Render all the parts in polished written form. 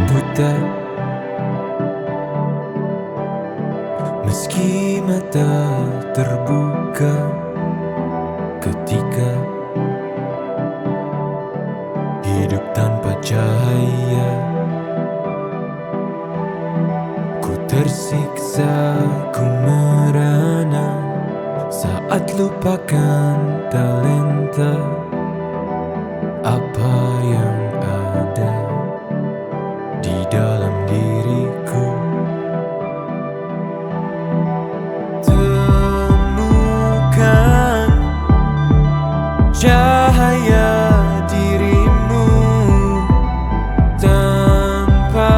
buta, meski mata terbuka ketika hidup tanpa cahaya. Ku tersiksa, ku merana saat lupakan talenta apa yang ada di dalam diriku. Temukan cahaya dirimu tanpa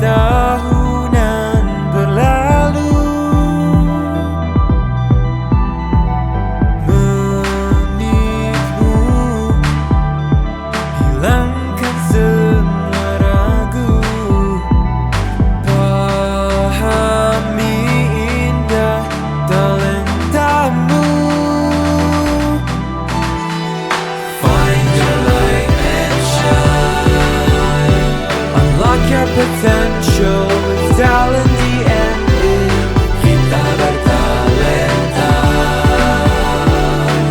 tahunan berlalu, menitmu hilangkan semua ragu, pahami indah talentamu. Find your light and shine, unlock your potential with talent the end in. Kita bertalenta,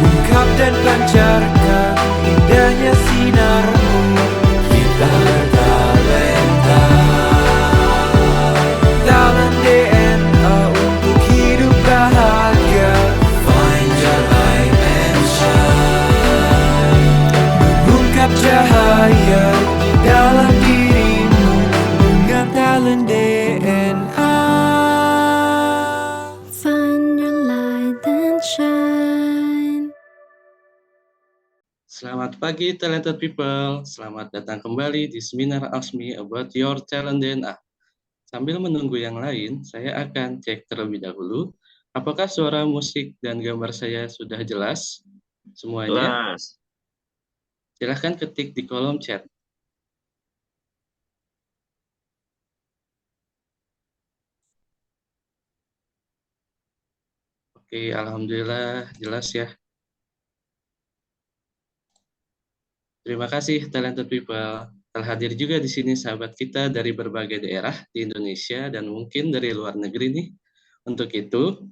ungkap dan pancarkan indahnya sinarmu. Kita bertalenta, talent DNA untuk hidup bahagia. Find your light and shine, mengungkap cahaya di dalam dirimu dengan talent DNA. Find your light and shine. Selamat pagi talented people, selamat datang kembali di seminar ASMI About Your Talent DNA. Sambil menunggu yang lain, saya akan cek terlebih dahulu apakah suara musik dan gambar saya sudah jelas semuanya. Jelas. Silahkan ketik di kolom chat. Oke, alhamdulillah jelas ya. Terima kasih talented people. Telah hadir juga di sini sahabat kita dari berbagai daerah di Indonesia dan mungkin dari luar negeri nih. Untuk itu,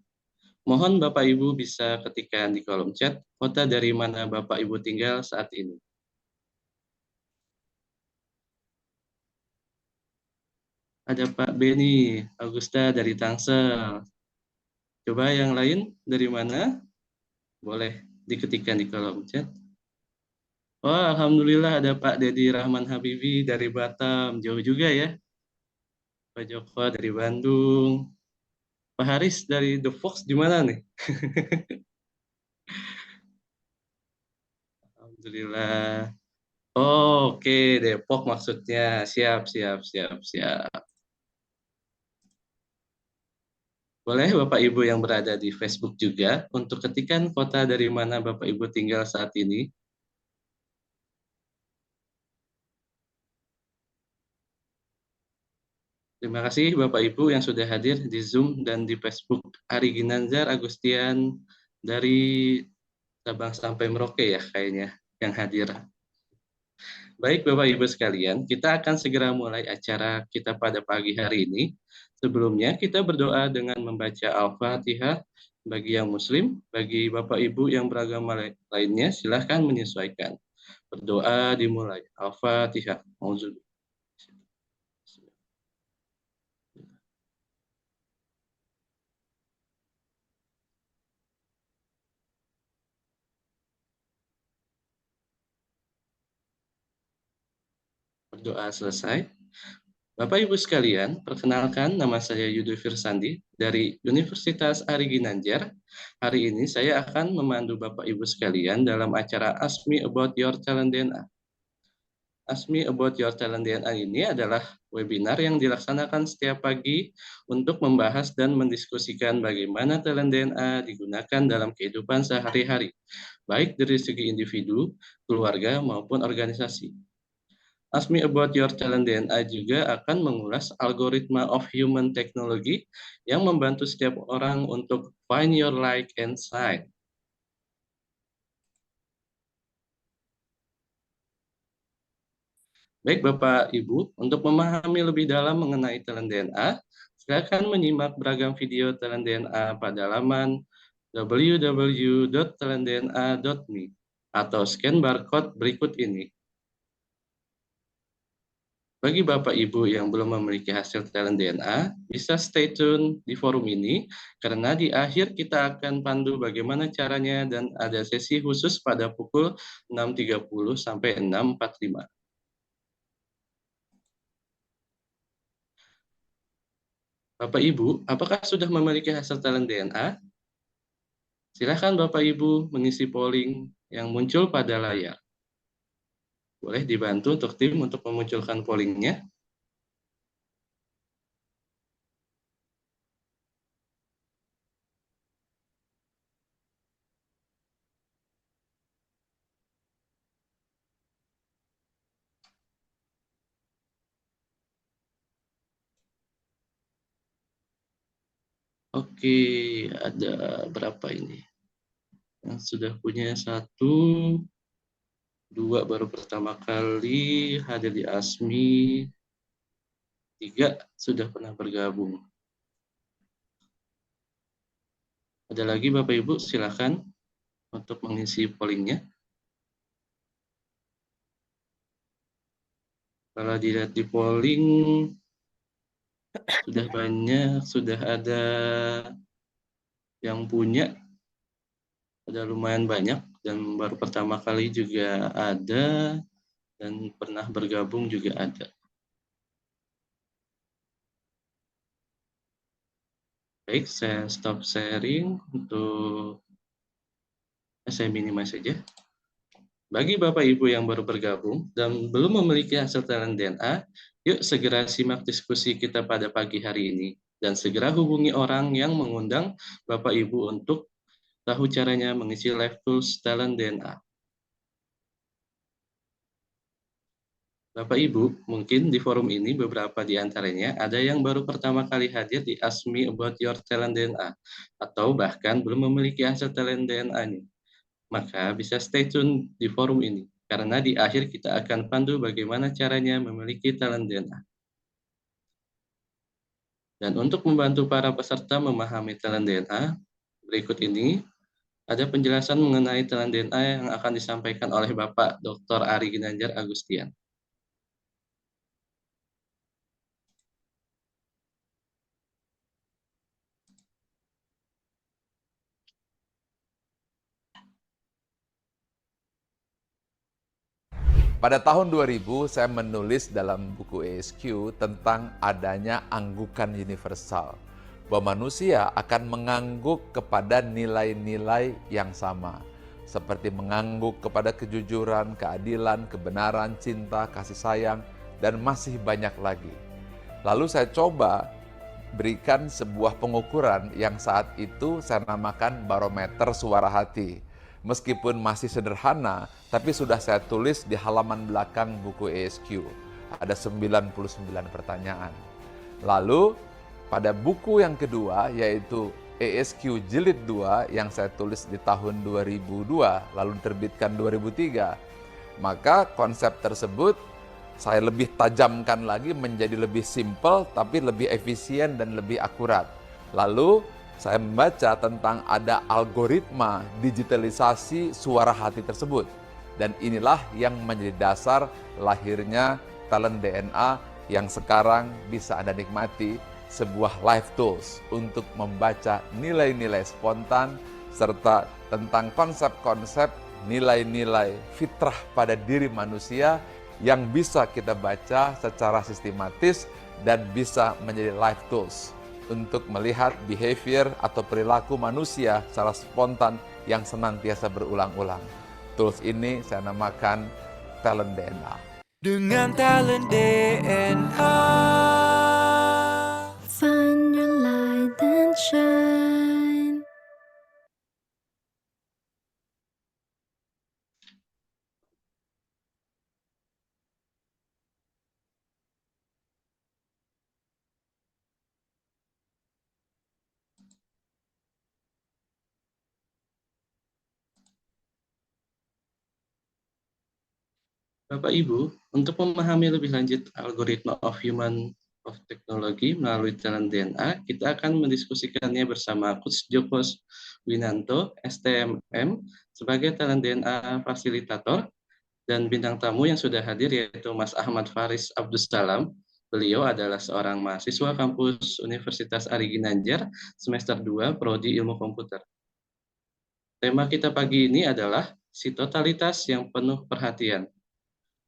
mohon Bapak Ibu bisa ketikkan di kolom chat kota dari mana Bapak Ibu tinggal saat ini. Ada Pak Beni Augusta dari Tangsel. Coba yang lain dari mana? Boleh diketikkan di kolom chat. Wah, alhamdulillah ada Pak Dedi Rahman Habibi dari Batam. Jauh juga ya. Pak Joko dari Bandung. Pak Haris dari The Fox di mana nih? Alhamdulillah. Oh, oke, Depok maksudnya. Siap. Boleh Bapak Ibu yang berada di Facebook juga untuk ketikan kota dari mana Bapak Ibu tinggal saat ini. Terima kasih Bapak Ibu yang sudah hadir di Zoom dan di Facebook. Ari Ginanjar Agustian dari Sabang sampai Merauke ya kayaknya yang hadir. Baik Bapak Ibu sekalian, kita akan segera mulai acara kita pada pagi hari ini. Sebelumnya kita berdoa dengan membaca Al-Fatihah bagi yang Muslim, bagi Bapak Ibu yang beragama lainnya silahkan menyesuaikan. Berdoa dimulai. Al-Fatihah. Berdoa selesai. Bapak Ibu sekalian, perkenalkan nama saya Yudi Firsandi dari Universitas Ari Ginanjar. Hari ini saya akan memandu Bapak Ibu sekalian dalam acara ASMI About Your Talent DNA. ASMI About Your Talent DNA ini adalah webinar yang dilaksanakan setiap pagi untuk membahas dan mendiskusikan bagaimana talent DNA digunakan dalam kehidupan sehari-hari, baik dari segi individu, keluarga, maupun organisasi. ASMI About Your Talent DNA juga akan mengulas algoritma of human technology yang membantu setiap orang untuk find your light and shine. Baik Bapak Ibu, untuk memahami lebih dalam mengenai talent DNA, silakan menyimak beragam video talent DNA pada laman www.talentdna.me atau scan barcode berikut ini. Bagi Bapak Ibu yang belum memiliki hasil talent DNA, bisa stay tune di forum ini karena di akhir kita akan pandu bagaimana caranya dan ada sesi khusus pada pukul 6.30 sampai 6.45. Bapak Ibu, apakah sudah memiliki hasil talent DNA? Silakan Bapak Ibu mengisi polling yang muncul pada layar. Boleh dibantu untuk tim untuk memunculkan pollingnya. Oke, ada berapa ini? Yang sudah punya satu, dua baru pertama kali hadir di ASMI, tiga sudah pernah bergabung. Ada lagi Bapak Ibu, silakan untuk mengisi pollingnya. Kalau dilihat di polling, sudah banyak, sudah ada yang punya, ada lumayan banyak, dan baru pertama kali juga ada, dan pernah bergabung juga ada. Baik, saya stop sharing untuk saya minimize saja. Bagi Bapak Ibu yang baru bergabung dan belum memiliki hasil talent DNA, yuk segera simak diskusi kita pada pagi hari ini dan segera hubungi orang yang mengundang Bapak Ibu untuk tahu caranya mengisi live tools talent DNA. Bapak Ibu, mungkin di forum ini beberapa di antaranya ada yang baru pertama kali hadir di Ask Me About Your Talent DNA atau bahkan belum memiliki hasil talent DNA-nya. Maka bisa stay tune di forum ini, karena di akhir kita akan pandu bagaimana caranya memiliki talent DNA. Dan untuk membantu para peserta memahami talent DNA, berikut ini ada penjelasan mengenai talent DNA yang akan disampaikan oleh Bapak Dr. Ari Ginanjar Agustian. Pada tahun 2000, saya menulis dalam buku ESQ tentang adanya anggukan universal, bahwa manusia akan mengangguk kepada nilai-nilai yang sama, seperti mengangguk kepada kejujuran, keadilan, kebenaran, cinta, kasih sayang, dan masih banyak lagi. Lalu saya coba berikan sebuah pengukuran yang saat itu saya namakan barometer suara hati. Meskipun masih sederhana, tapi sudah saya tulis di halaman belakang buku ESQ. Ada 99 pertanyaan. Lalu pada buku yang kedua, yaitu ESQ Jilid 2 yang saya tulis di tahun 2002, lalu diterbitkan 2003, maka konsep tersebut saya lebih tajamkan lagi menjadi lebih simpel, tapi lebih efisien dan lebih akurat. Lalu saya membaca tentang ada algoritma digitalisasi suara hati tersebut. Dan inilah yang menjadi dasar lahirnya talent DNA yang sekarang bisa Anda nikmati, sebuah live tools untuk membaca nilai-nilai spontan serta tentang konsep-konsep nilai-nilai fitrah pada diri manusia yang bisa kita baca secara sistematis dan bisa menjadi live tools untuk melihat behavior atau perilaku manusia secara spontan yang senantiasa berulang-ulang. Tools ini saya namakan Talent DNA. Dengan talent DNA. Find your light and shine. Bapak Ibu, untuk memahami lebih lanjut algoritma of human of technology melalui talent DNA, kita akan mendiskusikannya bersama Coach Joko Winanto, STMM, sebagai talent DNA fasilitator, dan bintang tamu yang sudah hadir yaitu Mas Ahmad Faris Abdussalam. Beliau adalah seorang mahasiswa kampus Universitas Ari Ginanjar, semester 2, Prodi Ilmu Komputer. Tema kita pagi ini adalah si totalitas yang penuh perhatian.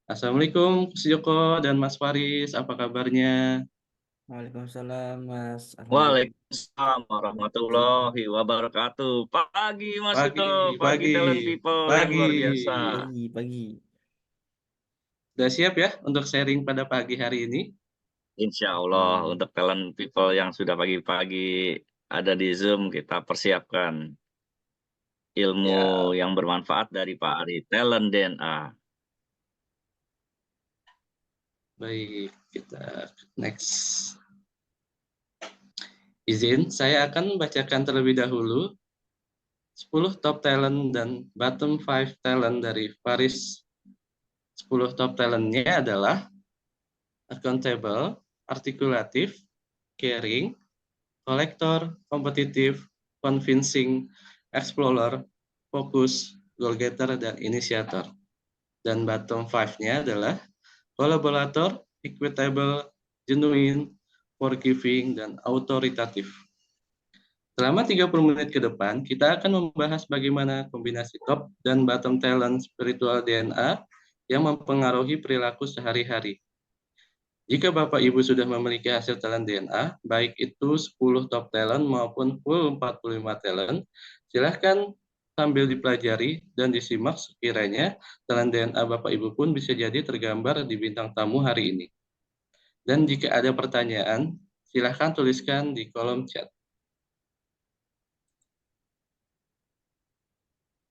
Assalamualaikum, Mas Joko dan Mas Faris, apa kabarnya? Waalaikumsalam Mas. Alhamdulillah. Waalaikumsalam warahmatullahi wabarakatuh. Pagi Mas Yudo, Pagi, pagi talent people yang luar biasa. Pagi. Sudah siap ya untuk sharing pada pagi hari ini? Insya Allah untuk talent people yang sudah pagi-pagi ada di Zoom, kita persiapkan ilmu yang bermanfaat dari Pak Ari, talent DNA. Baik, kita next. Izin, saya akan membacakan terlebih dahulu 10 top talent dan bottom 5 talent dari Faris. 10 top talentnya adalah accountable, artikulatif, caring, kolektor, kompetitif, convincing, explorer, fokus, goal getter, dan inisiator. Dan bottom 5-nya adalah kolaborator, equitable, genuine, forgiving, dan autoritatif. Selama 30 menit ke depan, kita akan membahas bagaimana kombinasi top dan bottom talent spiritual DNA yang mempengaruhi perilaku sehari-hari. Jika Bapak Ibu sudah memiliki hasil talent DNA, baik itu 10 top talent maupun full 45 talent, silahkan sambil dipelajari dan disimak sekiranya talent DNA Bapak Ibu pun bisa jadi tergambar di bintang tamu hari ini. Dan jika ada pertanyaan, silahkan tuliskan di kolom chat.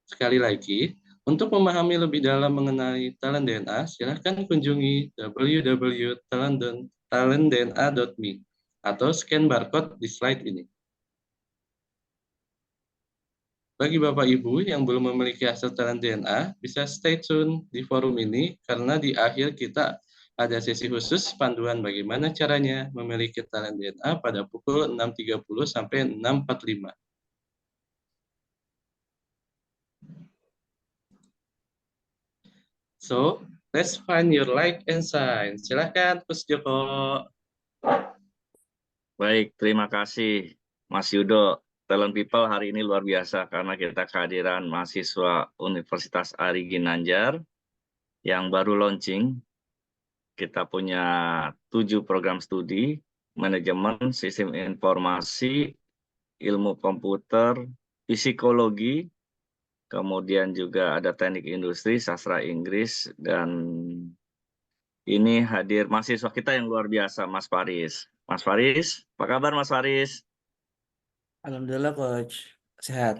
Sekali lagi, untuk memahami lebih dalam mengenai talent DNA, silahkan kunjungi www.talentdna.me atau scan barcode di slide ini. Bagi Bapak Ibu yang belum memiliki hasil talent DNA, bisa stay tune di forum ini karena di akhir kita ada sesi khusus panduan bagaimana caranya memiliki talent DNA pada pukul 6.30 sampai 6.45. So, let's find your like and sign. Silahkan, Coach Joko. Baik, terima kasih Mas Yudo. Talent people hari ini luar biasa karena kita kehadiran mahasiswa Universitas Ari Ginanjar yang baru launching. Kita punya 7 program studi, manajemen, sistem informasi, ilmu komputer, psikologi, kemudian juga ada teknik industri, sastra Inggris, dan ini hadir mahasiswa kita yang luar biasa, Mas Faris. Mas Faris, apa kabar Mas Faris? Alhamdulillah Coach. Sehat.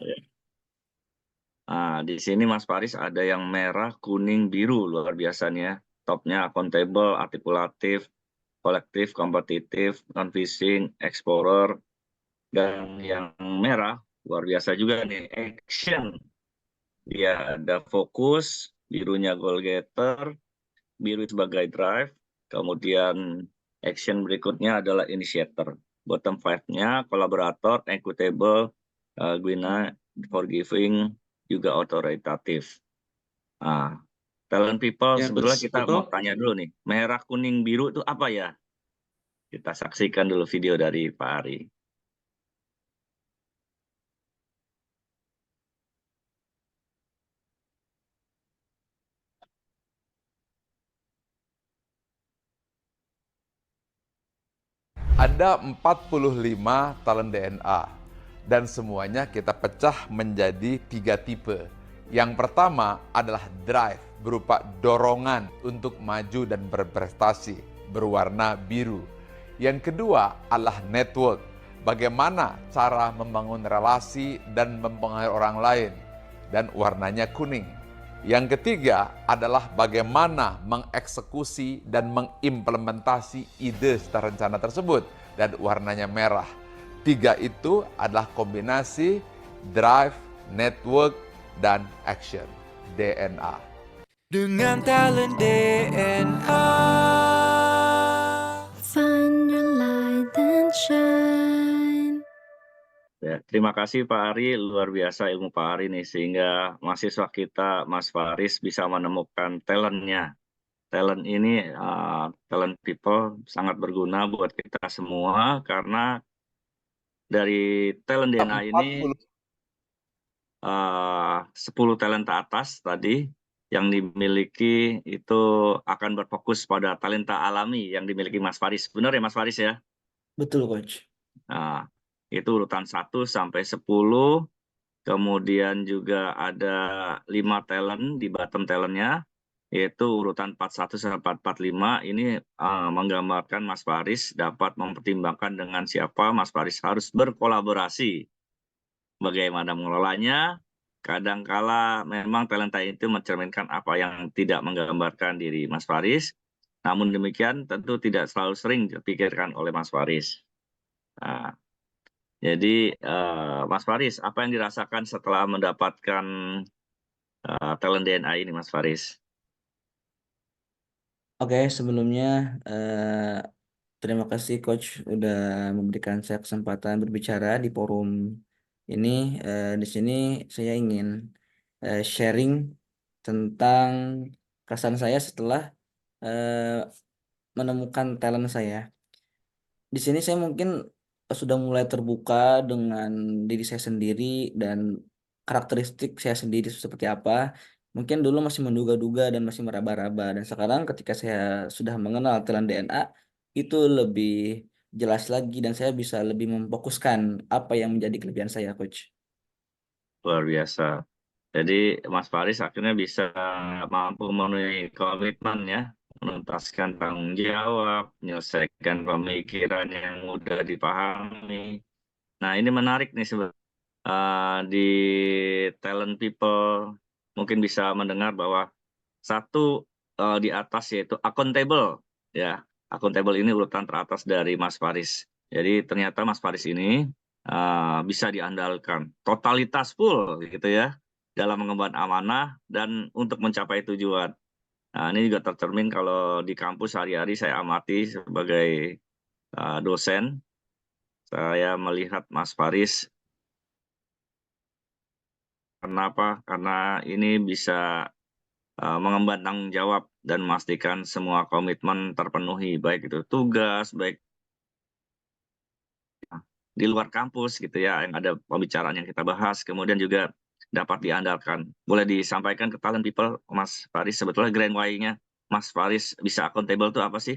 Nah, di sini Mas Faris ada yang merah, kuning, biru, luar biasanya. Topnya accountable, artikulatif, kolektif, kompetitif, non-fishing, explorer, dan yang merah, luar biasa juga nih, action. Dia ada fokus, birunya goal getter, biru sebagai drive, kemudian action berikutnya adalah initiator. Bottom 5-nya kolaborator, equitable, genuine, forgiving, juga autoritatif. Nah, talent people, sebetulnya kita mau tanya dulu nih, merah, kuning, biru itu apa ya? Kita saksikan dulu video dari Pak Ari. Ada 45 talent DNA dan semuanya kita pecah menjadi 3 tipe. Yang pertama adalah drive, berupa dorongan untuk maju dan berprestasi, berwarna biru. Yang kedua adalah network, bagaimana cara membangun relasi dan mempengaruhi orang lain, dan warnanya kuning. Yang ketiga adalah bagaimana mengeksekusi dan mengimplementasi ide serta rencana tersebut, dan warnanya merah. 3 itu adalah kombinasi drive, network, dan action, DNA. dengan talent DNA. Find your light and shine. Ya, terima kasih Pak Ari, luar biasa ilmu Pak Ari nih, sehingga mahasiswa kita, Mas Faris, bisa menemukan talentnya. Talent ini, talent people, sangat berguna buat kita semua, karena dari talent DNA ini 40 10 talenta atas tadi yang dimiliki itu akan berfokus pada talenta alami yang dimiliki Mas Faris. Benar ya Mas Faris ya? Betul, Coach. Nah, itu urutan 1 sampai 10, kemudian juga ada 5 talent di bottom talentnya, yaitu urutan 41 sampai 45. Ini menggambarkan Mas Faris dapat mempertimbangkan dengan siapa Mas Faris harus berkolaborasi. Bagaimana mengelolanya, kadangkala memang talenta itu mencerminkan apa yang tidak menggambarkan diri Mas Faris. Namun demikian tentu tidak selalu sering dipikirkan oleh Mas Faris. Nah, jadi Mas Faris, apa yang dirasakan setelah mendapatkan talent DNA ini Mas Faris? Oke, sebelumnya terima kasih Coach udah memberikan saya kesempatan berbicara di forum ini. Di sini saya ingin sharing tentang kesan saya setelah menemukan talent saya. Di sini saya mungkin sudah mulai terbuka dengan diri saya sendiri dan karakteristik saya sendiri seperti apa. Mungkin dulu masih menduga-duga dan masih meraba-raba, dan sekarang ketika saya sudah mengenal talent DNA itu lebih jelas lagi dan saya bisa lebih memfokuskan apa yang menjadi kelebihan saya, Coach. Luar biasa. Jadi Mas Faris akhirnya bisa mampu memenuhi komitmen ya, menuntaskan tanggung jawab, menyelesaikan pemikiran yang mudah dipahami. Nah ini menarik nih di talent people mungkin bisa mendengar bahwa satu di atas yaitu accountable ya. Accountable ini urutan teratas dari Mas Faris. Jadi ternyata Mas Faris ini bisa diandalkan totalitas full gitu ya dalam mengemban amanah dan untuk mencapai tujuan. Nah, ini juga tercermin kalau di kampus sehari-hari saya amati sebagai dosen. Saya melihat Mas Faris, kenapa? Karena ini bisa mengemban tanggung jawab dan memastikan semua komitmen terpenuhi, baik itu tugas, baik di luar kampus gitu ya, yang ada pembicaraan yang kita bahas, kemudian juga dapat diandalkan. Boleh disampaikan ke talent people, Mas Faris, sebetulnya grand why-nya Mas Faris bisa accountable itu apa sih?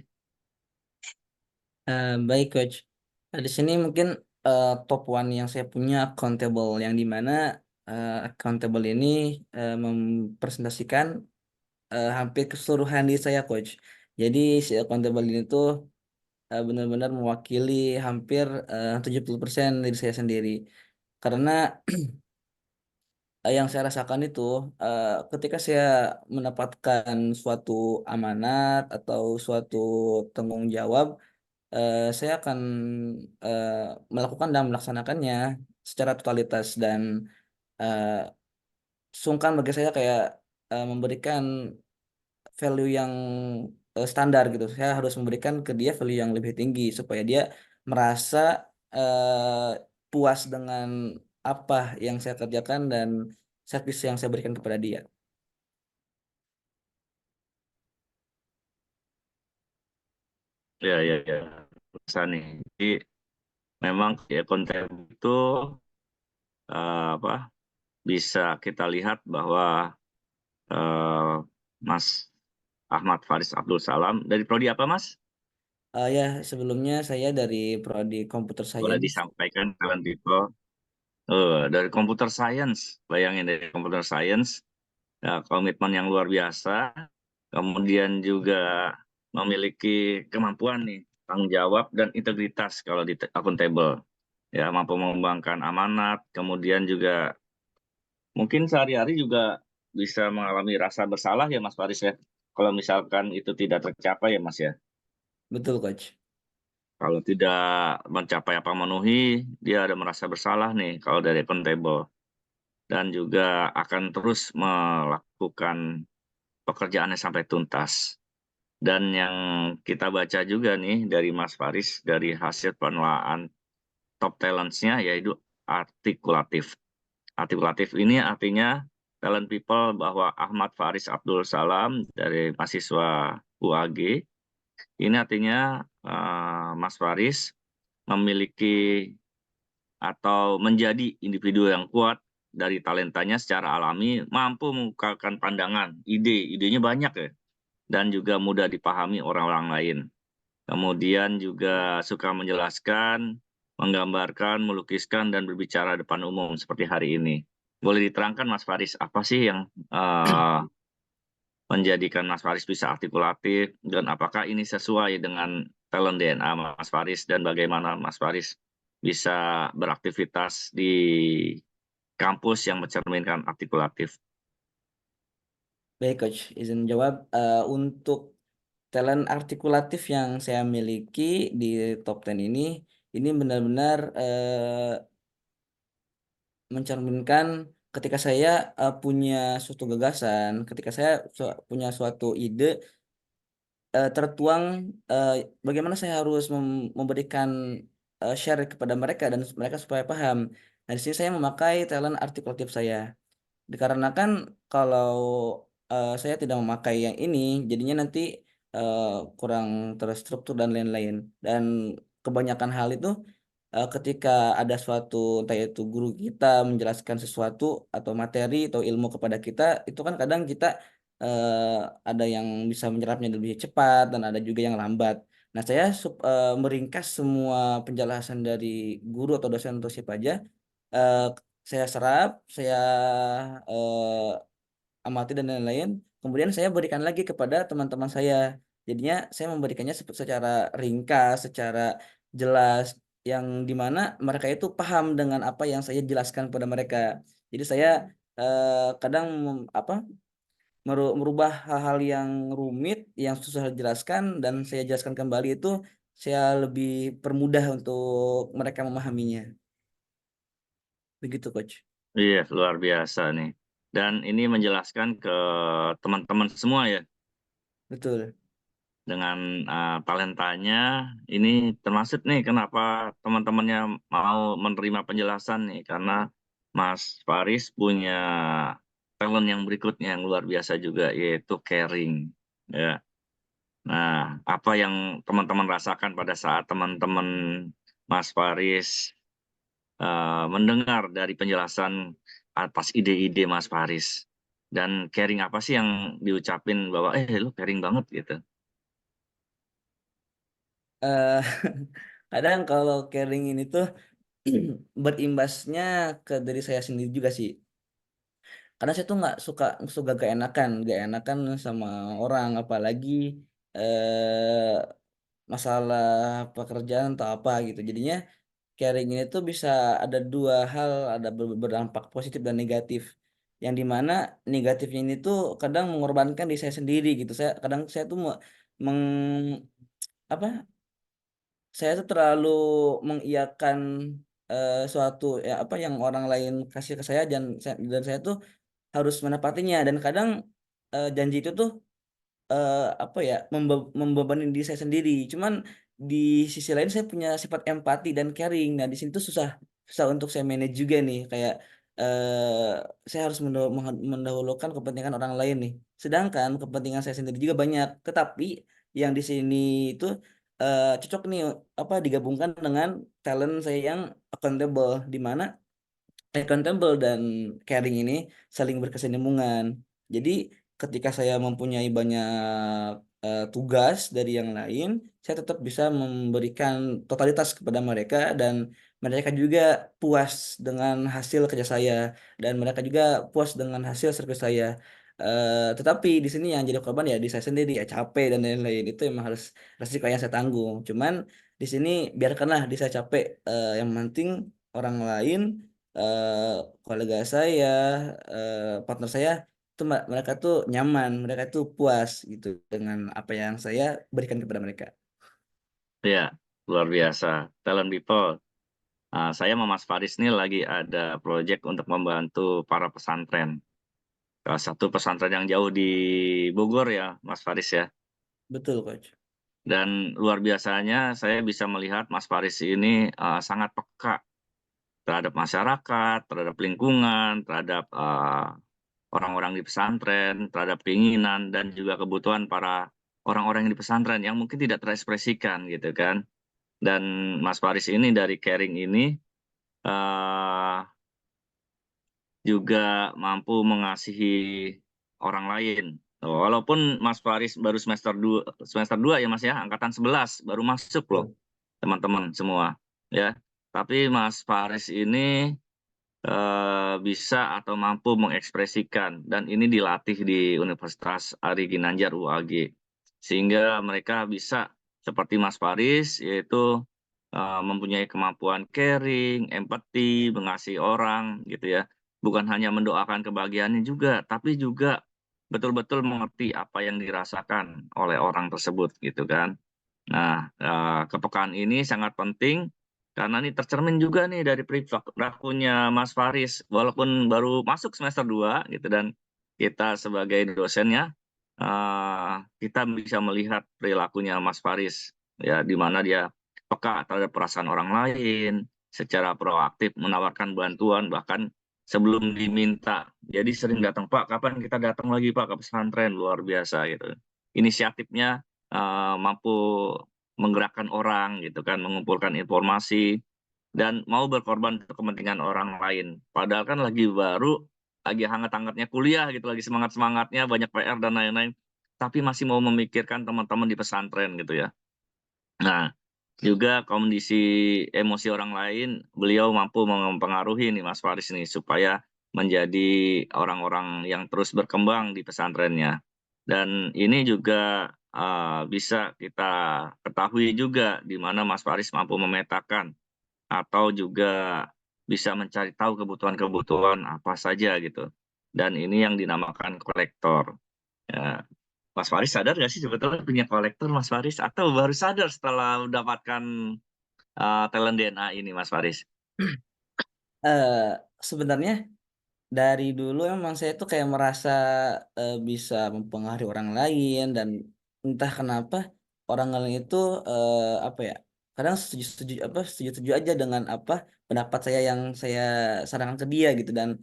Baik, Coach. Di sini mungkin top one yang saya punya accountable, yang dimana accountable ini mempresentasikan hampir keseluruhan diri saya, Coach. Jadi si accountable ini tuh benar-benar mewakili hampir 70% diri saya sendiri. Karena yang saya rasakan itu ketika saya mendapatkan suatu amanat atau suatu tanggung jawab, saya akan eh, melakukan dan melaksanakannya secara totalitas, dan eh, sungkan bagi saya kayak memberikan value yang standar gitu. Saya harus memberikan ke dia value yang lebih tinggi supaya dia merasa puas dengan apa yang saya kerjakan dan servis yang saya berikan kepada dia. Ya, ya, ya. Bisa nih. Jadi memang ya konten itu apa bisa kita lihat bahwa eh, Mas Ahmad Faris Abdul Salam dari prodi apa Mas? Ya, sebelumnya saya dari prodi Computer Boleh Science. disampaikan kalian people. Dari computer science, bayangin dari computer science, ya, komitmen yang luar biasa, kemudian juga memiliki kemampuan nih, tanggung jawab dan integritas kalau di akuntabel, ya mampu mengembangkan amanat, kemudian juga mungkin sehari-hari juga bisa mengalami rasa bersalah ya Mas Faris ya, kalau misalkan itu tidak tercapai ya Mas ya. Betul, Coach. Kalau tidak mencapai apa memenuhi, dia ada merasa bersalah nih kalau dari akuntabel. Dan juga akan terus melakukan pekerjaannya sampai tuntas. Dan yang kita baca juga nih dari Mas Faris, dari hasil penelaah top talents-nya yaitu artikulatif. Artikulatif ini artinya talent people bahwa Ahmad Faris Abdul Salam dari mahasiswa UAG, ini artinya Mas Faris memiliki atau menjadi individu yang kuat dari talentanya secara alami, mampu mengungkapkan pandangan, idenya banyak ya, dan juga mudah dipahami orang-orang lain. Kemudian juga suka menjelaskan, menggambarkan, melukiskan, dan berbicara depan umum seperti hari ini. Boleh diterangkan Mas Faris, apa sih yang menjadikan Mas Faris bisa artikulatif, dan apakah ini sesuai dengan talent DNA Mas Faris, dan bagaimana Mas Faris bisa beraktivitas di kampus yang mencerminkan artikulatif? Baik, Coach. Izin jawab. Untuk talent artikulatif yang saya miliki di top 10 ini benar-benar mencerminkan ketika saya punya suatu gagasan, ketika saya punya suatu ide tertuang bagaimana saya harus memberikan share kepada mereka dan mereka supaya paham. Nah, di sini saya memakai talent artikulatif saya. Dikarenakan kalau saya tidak memakai yang ini, jadinya nanti kurang terstruktur dan lain-lain. Dan kebanyakan hal itu ketika ada suatu entah itu guru kita menjelaskan sesuatu atau materi atau ilmu kepada kita, itu kan kadang kita ada yang bisa menyerapnya lebih cepat dan ada juga yang lambat. Nah, saya meringkas semua penjelasan dari guru atau dosen atau siapa aja, eh, saya serap, saya amati dan lain-lain. Kemudian saya berikan lagi kepada teman-teman saya. Jadinya saya memberikannya secara ringkas, secara jelas, yang dimana mereka itu paham dengan apa yang saya jelaskan kepada mereka. Jadi saya kadang merubah hal-hal yang rumit, yang susah dijelaskan, dan saya jelaskan kembali itu saya lebih permudah untuk mereka memahaminya. Begitu, Coach. Iya, luar biasa nih. Dan ini menjelaskan ke teman-teman semua ya, Betul. dengan talentanya. Ini termasuk nih kenapa teman-temannya mau menerima penjelasan nih, karena Mas Faris punya talent yang berikutnya yang luar biasa juga, yaitu caring. Ya. Nah, apa yang teman-teman rasakan pada saat teman-teman Mas Faris mendengar dari penjelasan atas ide-ide Mas Faris, dan caring apa sih yang diucapin bahwa lu caring banget gitu? eh Kadang kalau caring ini tuh berimbasnya ke diri saya sendiri juga sih. Karena saya tuh nggak suka gak enakan sama orang, apalagi eh masalah pekerjaan atau apa gitu. Jadinya caring ini tuh bisa ada dua hal, ada berdampak positif dan negatif. Yang dimana negatifnya ini tuh kadang mengorbankan diri saya sendiri gitu. Saya tuh meng apa saya tuh terlalu mengiyakan suatu ya apa yang orang lain kasih ke saya, dan saya tuh harus menepatinya, dan kadang janji itu tuh apa ya membebani diri saya sendiri. Cuman di sisi lain saya punya sifat empati dan caring. Nah, di sini tuh susah susah untuk saya manage juga nih, kayak saya harus mendahulukan kepentingan orang lain nih. Sedangkan kepentingan saya sendiri juga banyak. Tetapi yang di sini itu cocok nih apa digabungkan dengan talent saya yang accountable, di mana accountable dan caring ini saling berkesinambungan. Jadi ketika saya mempunyai banyak tugas dari yang lain, saya tetap bisa memberikan totalitas kepada mereka, dan mereka juga puas dengan hasil kerja saya, dan mereka juga puas dengan hasil servis saya. Tetapi di sini yang jadi korban ya di saya sendiri, ya capek dan lain-lain, itu emang harus resiko yang saya tanggung. Cuman di sini biarkanlah di saya capek, yang penting orang lain, eh, kolega saya, partner saya itu mereka tuh nyaman, mereka tuh puas gitu dengan apa yang saya berikan kepada mereka. Ya, luar biasa. Talent people. Saya sama Mas Faris ini lagi ada proyek untuk membantu para pesantren. salah satu pesantren yang jauh di Bogor ya, Mas Faris ya. Betul, Coach. Dan luar biasanya saya bisa melihat Mas Faris ini sangat peka terhadap masyarakat, terhadap lingkungan, terhadap orang-orang di pesantren, terhadap keinginan dan juga kebutuhan para orang-orang yang di pesantren yang mungkin tidak terekspresikan gitu kan. Dan Mas Faris ini dari caring ini eh, juga mampu mengasihi orang lain. Walaupun Mas Faris baru semester 2 ya Mas ya, angkatan 11 baru masuk loh Betul. teman-teman semua ya. Tapi Mas Faris ini bisa atau mampu mengekspresikan dan ini dilatih di Universitas Ari Ginanjar UAG. Sehingga mereka bisa seperti Mas Faris yaitu mempunyai kemampuan caring, empati, mengasihi orang gitu ya. Bukan hanya mendoakan kebahagiaannya juga, tapi juga betul-betul mengerti apa yang dirasakan oleh orang tersebut gitu kan. Nah, kepekaan ini sangat penting karena ini tercermin juga nih dari perilakunya Mas Faris. Walaupun baru masuk semester 2 gitu dan kita sebagai dosennya, kita bisa melihat perilakunya Mas Faris ya, di mana dia peka terhadap perasaan orang lain, secara proaktif menawarkan bantuan bahkan sebelum diminta. Jadi sering datang, "Pak, kapan kita datang lagi Pak ke pesantren?" Luar biasa gitu. Inisiatifnya mampu menggerakkan orang gitu kan, mengumpulkan informasi dan mau berkorban untuk kepentingan orang lain. Padahal kan lagi baru, lagi hangat-hangatnya kuliah gitu, lagi semangat-semangatnya banyak PR dan lain-lain, tapi masih mau memikirkan teman-teman di pesantren gitu ya. Nah, juga kondisi emosi orang lain, beliau mampu mempengaruhi nih Mas Faris nih supaya menjadi orang-orang yang terus berkembang di pesantrennya. Dan ini juga bisa kita ketahui juga di mana Mas Faris mampu memetakan atau juga bisa mencari tahu kebutuhan-kebutuhan apa saja gitu. Dan ini yang dinamakan kolektor. Ya, Mas Faris sadar nggak sih sebetulnya punya kolektor Mas Faris? Atau baru sadar setelah mendapatkan talent DNA ini Mas Faris? Eh, Sebenarnya dari dulu emang saya tuh kayak merasa bisa mempengaruhi orang lain dan entah kenapa orang lain itu apa ya, kadang setuju-setuju apa setuju-setuju aja dengan apa pendapat saya yang saya sarankan ke dia gitu. Dan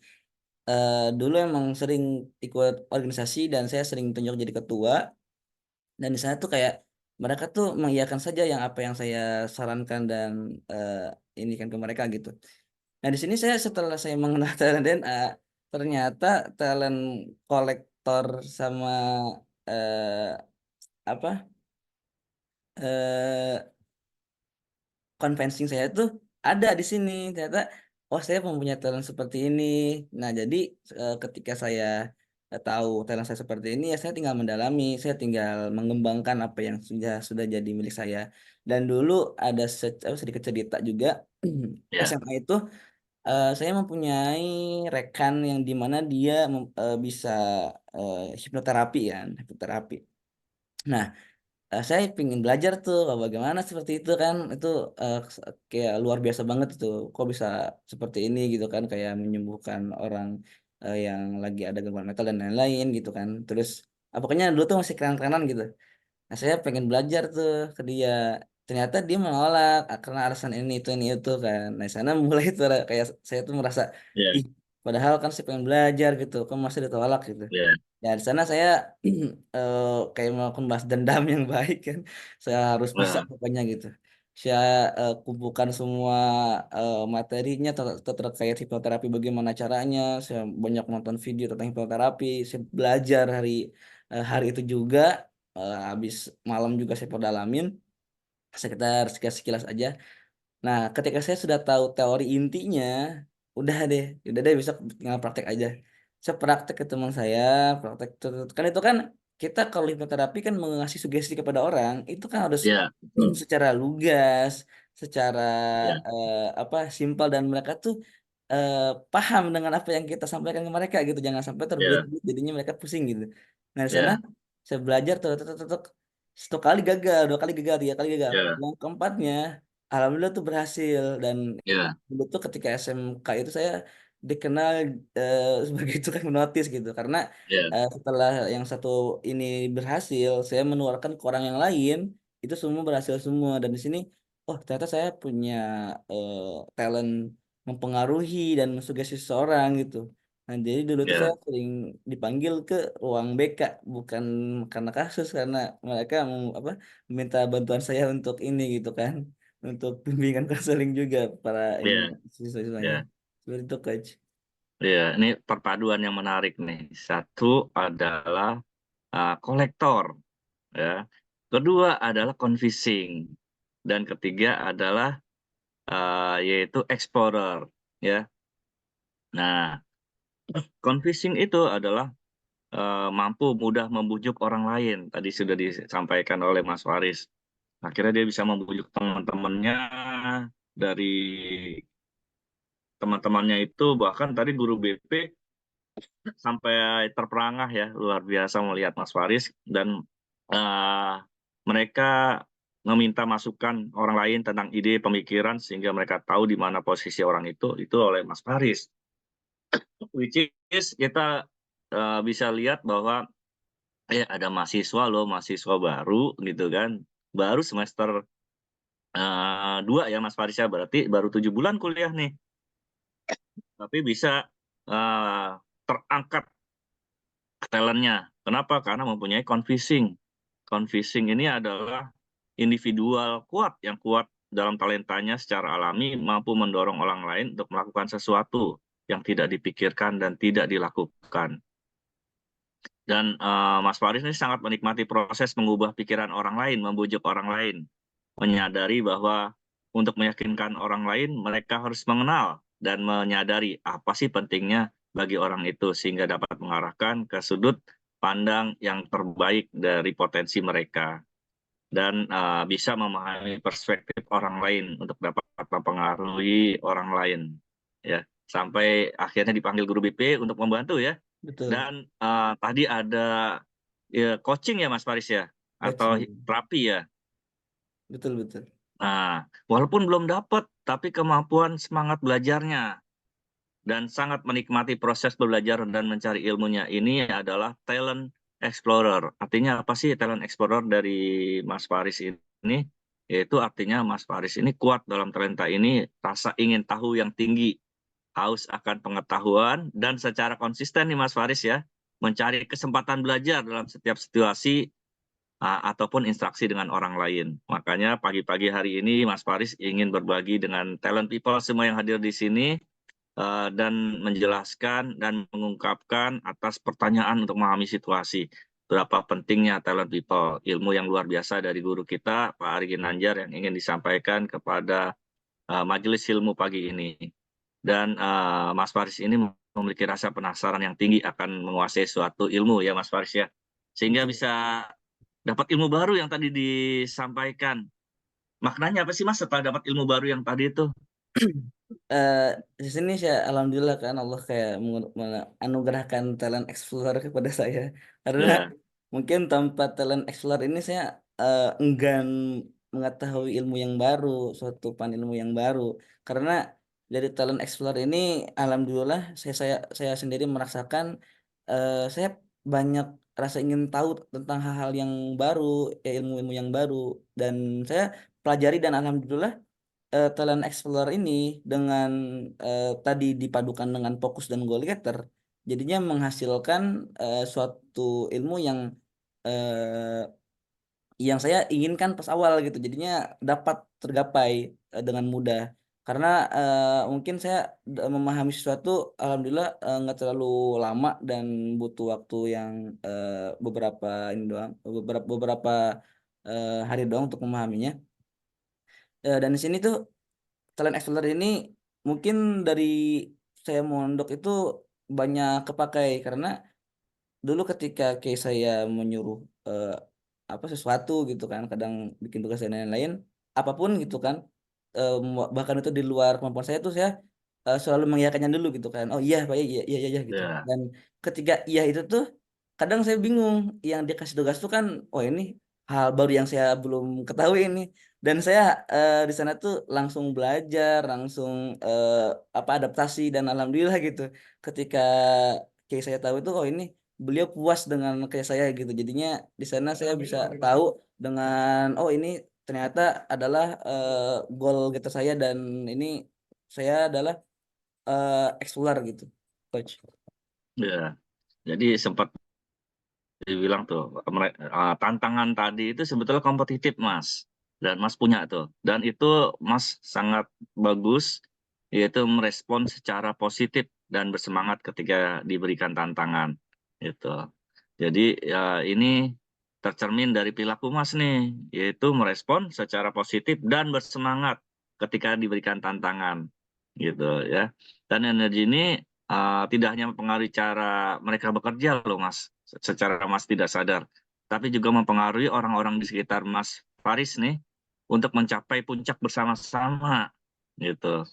dulu emang sering ikut organisasi dan saya sering tunjuk jadi ketua, dan di sana tuh kayak mereka tuh mengiyakan saja yang apa yang saya sarankan dan ini kan ke mereka gitu. Nah, di sini setelah saya mengenal talent DNA, ternyata talent kolektor sama eh, apa eh, convincing saya tuh ada di sini. Ternyata, oh saya mempunyai talent seperti ini. Nah, jadi ketika saya tahu talent saya seperti ini, ya saya tinggal mendalami, saya tinggal mengembangkan apa yang sudah jadi milik saya. Dan dulu ada sedikit cerita juga. Ya, SMA itu saya mempunyai rekan yang dimana dia bisa hipnoterapi ya, hipnoterapi. Nah, saya ingin belajar tuh bagaimana seperti itu kan, itu kayak luar biasa banget itu. Kok bisa seperti ini gitu kan, kayak menyembuhkan orang yang lagi ada gangguan mental dan lain-lain gitu kan. Terus pokoknya dulu tuh masih keren-kerenan gitu. Nah, saya pengen belajar tuh ke dia. Ternyata dia menolak karena alasan ini itu kan. Nah, di sana mulai tuh kayak saya tuh merasa, ya, ih, padahal kan saya pengen belajar gitu, kok masih ditolak gitu. ya, Dan di sana saya kayak melakukan balas dendam yang baik kan. Saya harus bisa nah, pokoknya gitu. Saya kumpulkan semua materinya terkait hipnoterapi, bagaimana caranya. Saya banyak nonton video tentang hipnoterapi. Saya belajar hari itu juga. Habis malam juga saya perdalamin sekitar sekilas aja. Nah, ketika saya sudah tahu teori intinya, udah deh bisa tinggal praktek aja. Saya praktek ke teman saya, praktek kan itu kan kita kalau hipnoterapi kan mengasih sugesti kepada orang, itu kan harus ya, betul. secara lugas, secara Ya, apa simpel, dan mereka tuh eh, paham dengan apa yang kita sampaikan ke mereka gitu. Jangan sampai ya, terbelit-belit jadinya mereka pusing gitu. Nah, di sana ya, saya belajar tuh, satu kali gagal, dua kali gagal, tiga kali gagal. ya, Yang keempatnya alhamdulillah tuh berhasil. Dan ya, dulu tuh ketika SMK itu saya dikenal sebagai tukang notis gitu, karena Ya, setelah yang satu ini berhasil, saya menularkan ke orang yang lain, itu semua berhasil semua. Dan di sini, oh ternyata saya punya talent mempengaruhi dan mensugesti seseorang gitu. Nah, jadi dulu tuh saya ya, sering dipanggil ke ruang BK, bukan karena kasus, karena mereka apa, meminta bantuan saya untuk ini gitu kan, untuk bimbingan konseling juga para ini ya, siswa-siswanya. ya, Seperti itu, Coach. ya. Ini perpaduan yang menarik nih. Satu adalah kolektor, ya. Kedua adalah convincing, dan ketiga adalah yaitu explorer, ya. Nah, convincing itu adalah mampu mudah membujuk orang lain. Tadi sudah disampaikan oleh Mas Faris. Akhirnya dia bisa membujuk teman-temannya, dari teman-temannya itu, bahkan tadi guru BP sampai terperangah ya, luar biasa melihat Mas Faris. Dan eh, mereka meminta masukan orang lain tentang ide pemikiran sehingga mereka tahu di mana posisi orang itu oleh Mas Faris. Which is kita bisa lihat bahwa ada mahasiswa loh, mahasiswa baru gitu kan, baru semester 2 ya Mas Faris ya, berarti baru 7 bulan kuliah nih, tapi bisa terangkat talentnya. Kenapa? Karena mempunyai convincing. Convincing ini adalah individual kuat, yang kuat dalam talentanya secara alami, mampu mendorong orang lain untuk melakukan sesuatu yang tidak dipikirkan dan tidak dilakukan. Dan Mas Faris ini sangat menikmati proses mengubah pikiran orang lain, membujuk orang lain, menyadari bahwa untuk meyakinkan orang lain, mereka harus mengenal dan menyadari apa sih pentingnya bagi orang itu, sehingga dapat mengarahkan ke sudut pandang yang terbaik dari potensi mereka. Dan bisa memahami perspektif orang lain untuk dapat mempengaruhi orang lain. Ya, sampai akhirnya dipanggil guru BP untuk membantu ya. Betul. Dan tadi ada coaching ya Mas Faris ya, atau Coaching. terapi ya. Betul, betul. Nah, walaupun belum dapat, tapi kemampuan semangat belajarnya dan sangat menikmati proses belajar dan mencari ilmunya ini adalah talent explorer. Artinya apa sih talent explorer dari Mas Faris ini? Yaitu artinya Mas Faris ini kuat dalam talenta ini, rasa ingin tahu yang tinggi, haus akan pengetahuan, dan secara konsisten nih Mas Faris ya, mencari kesempatan belajar dalam setiap situasi ataupun interaksi dengan orang lain. Makanya pagi-pagi hari ini Mas Faris ingin berbagi dengan talent people semua yang hadir di sini, dan menjelaskan dan mengungkapkan atas pertanyaan untuk memahami situasi. Berapa pentingnya talent people, ilmu yang luar biasa dari guru kita, Pak Ari Ginanjar, yang ingin disampaikan kepada majelis ilmu pagi ini. Dan Mas Faris ini memiliki rasa penasaran yang tinggi akan menguasai suatu ilmu ya Mas Faris ya. Sehingga bisa dapat ilmu baru yang tadi disampaikan. Maknanya apa sih Mas setelah dapat ilmu baru yang tadi itu? eh di sini saya alhamdulillah kan Allah kayak menganugerahkan talent explorer kepada saya, karena Ya, mungkin tanpa talent explorer ini saya enggan mengetahui ilmu yang baru, suatu pan ilmu yang baru. Karena dari talent explorer ini alhamdulillah saya sendiri merasakan saya banyak rasa ingin tahu tentang hal-hal yang baru, ilmu-ilmu yang baru, dan saya pelajari. Dan alhamdulillah talent explorer ini dengan tadi dipadukan dengan fokus dan goal getter, jadinya menghasilkan suatu ilmu eh, yang saya inginkan pas awal gitu, jadinya dapat tergapai dengan mudah. Karena mungkin saya memahami sesuatu alhamdulillah nggak terlalu lama dan butuh waktu yang beberapa ini doang, beberapa hari doang untuk memahaminya. Dan di sini tuh talent explorer ini mungkin dari saya mondok itu banyak kepakai, karena dulu ketika kayak saya menyuruh eh, apa sesuatu gitu kan, kadang bikin tugas dan lain-lain apapun gitu kan, bahkan itu di luar kemampuan saya tuh saya selalu mengiyakannya dulu gitu kan, oh iya Pak, iya iya iya, iya gitu. Dan ketika iya itu tuh kadang saya bingung, yang dia kasih tugas tuh kan, oh ini hal baru yang saya belum ketahui ini. Dan saya di sana tuh langsung belajar, langsung adaptasi, dan alhamdulillah gitu. Ketika kayak saya tahu itu, oh ini beliau puas dengan kayak saya gitu. Jadinya di sana saya bisa tahu dengan, oh ini ternyata adalah goal gitu saya, dan ini saya adalah explorer gitu, coach. Ya, jadi sempat dibilang tuh tantangan tadi itu sebetulnya kompetitif Mas, dan Mas punya tuh, dan itu Mas sangat bagus, yaitu merespon secara positif dan bersemangat ketika diberikan tantangan gitu. Jadi ya ini tercermin dari perilaku Mas nih, yaitu merespon secara positif dan bersemangat ketika diberikan tantangan gitu ya. Dan energi ini tidak hanya mempengaruhi cara mereka bekerja loh Mas, secara Mas tidak sadar, tapi juga mempengaruhi orang-orang di sekitar Mas Faris nih untuk mencapai puncak bersama-sama gitu.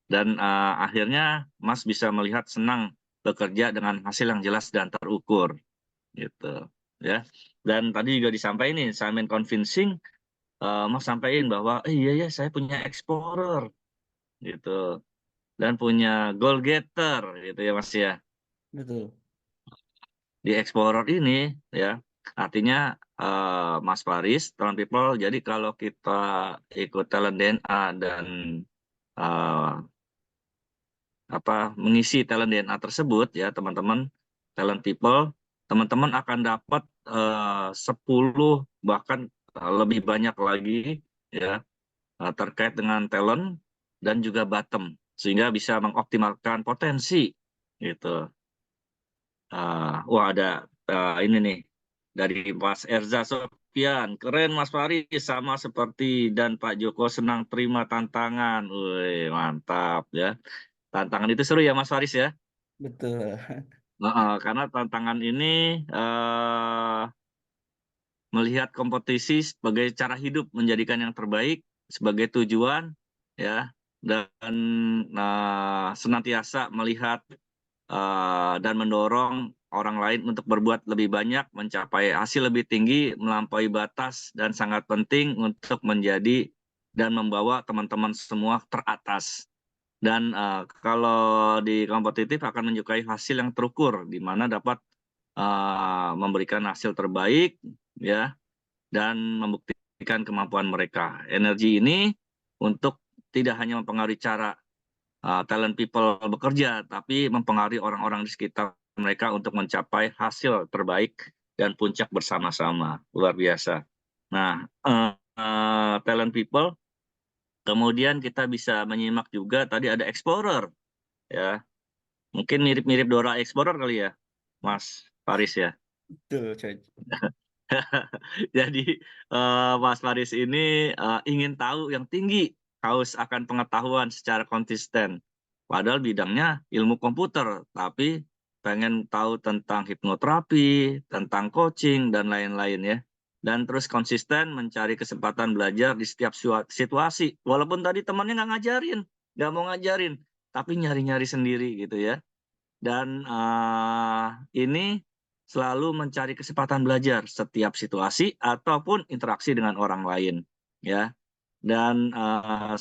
Dan akhirnya Mas bisa melihat senang bekerja dengan hasil yang jelas dan terukur gitu ya. Dan tadi juga disampaikan nih, Simon Convincing, Mas sampaikan bahwa iya ya saya punya explorer gitu, dan punya goal getter gitu ya Mas ya. Betul. Di Explorer ini ya, artinya Mas Faris, Talent People, jadi kalau kita ikut Talent DNA dan eh, mengisi Talent DNA tersebut ya teman-teman, Talent People, teman-teman akan dapat 10 bahkan lebih banyak lagi ya terkait dengan talent dan juga bottom, sehingga bisa mengoptimalkan potensi gitu. Wah ada ini nih dari Mas Erza Sofian, keren Mas Faris, sama seperti dan Pak Joko senang terima tantangan. Wih, mantap ya. Tantangan itu seru ya Mas Faris ya. Betul. Karena tantangan ini melihat kompetisi sebagai cara hidup, menjadikan yang terbaik sebagai tujuan ya, dan senantiasa melihat dan mendorong orang lain untuk berbuat lebih banyak, mencapai hasil lebih tinggi, melampaui batas, dan sangat penting untuk menjadi dan membawa teman-teman semua teratas. Dan kalau di kompetitif akan menyukai hasil yang terukur, di mana dapat memberikan hasil terbaik, ya, dan membuktikan kemampuan mereka. Energi ini untuk tidak hanya mempengaruhi cara talent people bekerja, tapi mempengaruhi orang-orang di sekitar mereka untuk mencapai hasil terbaik dan puncak bersama-sama. Luar biasa. Nah, talent people, kemudian kita bisa menyimak juga tadi ada explorer, ya. Mungkin mirip-mirip Dora Explorer kali ya, Mas Faris ya. Betul, coach. Jadi Mas Faris ini ingin tahu yang tinggi, haus akan pengetahuan secara konsisten. Padahal bidangnya ilmu komputer, tapi pengen tahu tentang hipnoterapi, tentang coaching, dan lain-lain ya. Dan terus konsisten mencari kesempatan belajar di setiap situasi. Walaupun tadi temannya nggak ngajarin, nggak mau ngajarin, tapi nyari-nyari sendiri gitu ya. Dan ini selalu mencari kesempatan belajar setiap situasi ataupun interaksi dengan orang lain ya. Dan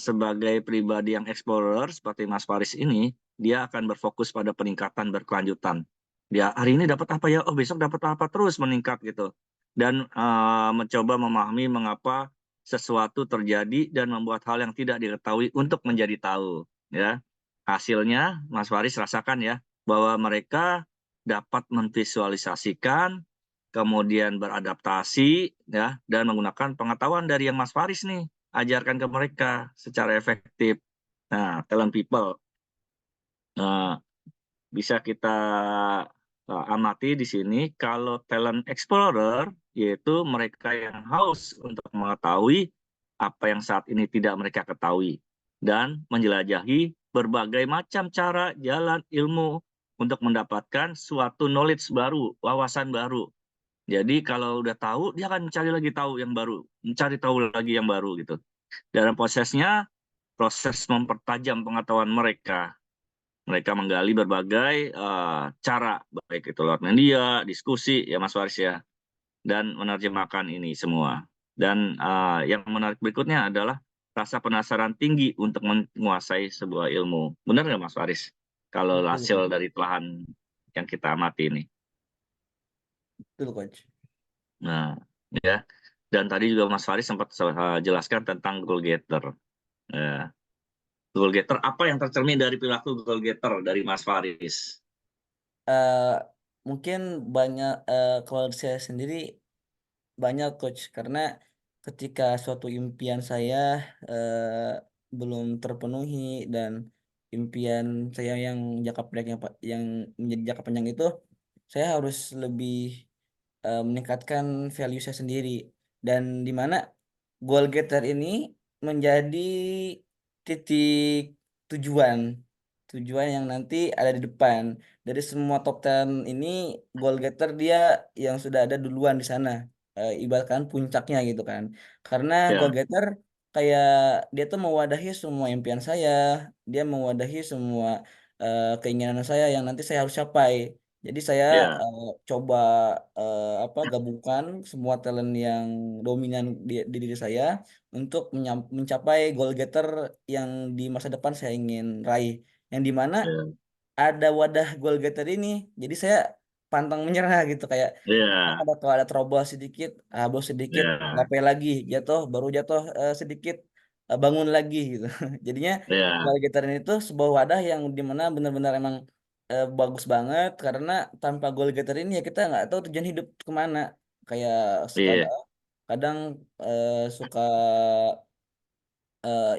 sebagai pribadi yang explorer seperti Mas Faris ini, dia akan berfokus pada peningkatan berkelanjutan. Dia hari ini dapat apa ya, oh besok dapat apa, terus meningkat gitu. Dan mencoba memahami mengapa sesuatu terjadi dan membuat hal yang tidak diketahui untuk menjadi tahu ya. Hasilnya Mas Faris rasakan ya, bahwa mereka dapat memvisualisasikan, kemudian beradaptasi ya, dan menggunakan pengetahuan dari yang Mas Faris nih ajarkan ke mereka secara efektif. Nah, talent people bisa kita amati di sini. Kalau talent explorer, yaitu mereka yang haus untuk mengetahui apa yang saat ini tidak mereka ketahui dan menjelajahi berbagai macam cara, jalan, ilmu untuk mendapatkan suatu knowledge baru, wawasan baru. Jadi kalau udah tahu, dia akan mencari lagi tahu yang baru, mencari tahu lagi yang baru gitu. Dalam prosesnya, proses mempertajam pengetahuan mereka. Mereka menggali berbagai cara, baik itu lewat media, diskusi, ya Mas Faris ya. dan menerjemahkan ini semua. Dan yang menarik berikutnya adalah rasa penasaran tinggi untuk menguasai sebuah ilmu. Benar nggak Mas Faris? Kalau Betul, hasil dari telahan yang kita amati ini. betul coach. Nah, ya. Dan tadi juga Mas Faris sempat jelaskan tentang goal getter. Ya. Goal getter, apa yang tercermin dari perilaku goal getter dari Mas Faris? Eh, Mungkin banyak, kalau saya sendiri banyak coach, karena ketika suatu impian saya eh, belum terpenuhi, dan impian saya yang jangka pendek yang menjadi jangka panjang itu, saya harus lebih meningkatkan value saya sendiri, dan di mana goal getter ini menjadi titik tujuan tujuan yang nanti ada di depan dari semua top 10 ini. Goal getter dia yang sudah ada duluan di sana, ibaratkan puncaknya gitu kan, karena goal Ya, getter kayak dia tuh mewadahi semua impian saya, dia mewadahi semua keinginan saya yang nanti saya harus capai. Jadi saya ya, coba gabungkan semua talent yang dominan di diri saya untuk mencapai goal getter yang di masa depan saya ingin raih. Yang dimana ya, ada wadah goal getter ini, jadi saya pantang menyerah gitu, kayak ya, kalau ada trouble sedikit, bos sedikit, ya, gapai lagi, jatuh, baru jatuh sedikit, bangun lagi gitu. Jadinya ya, goal getter ini tuh sebuah wadah yang dimana benar-benar emang bagus banget, karena tanpa goal getter ini ya kita nggak tahu tujuan hidup kemana. Kayak iya, kadang kadang suka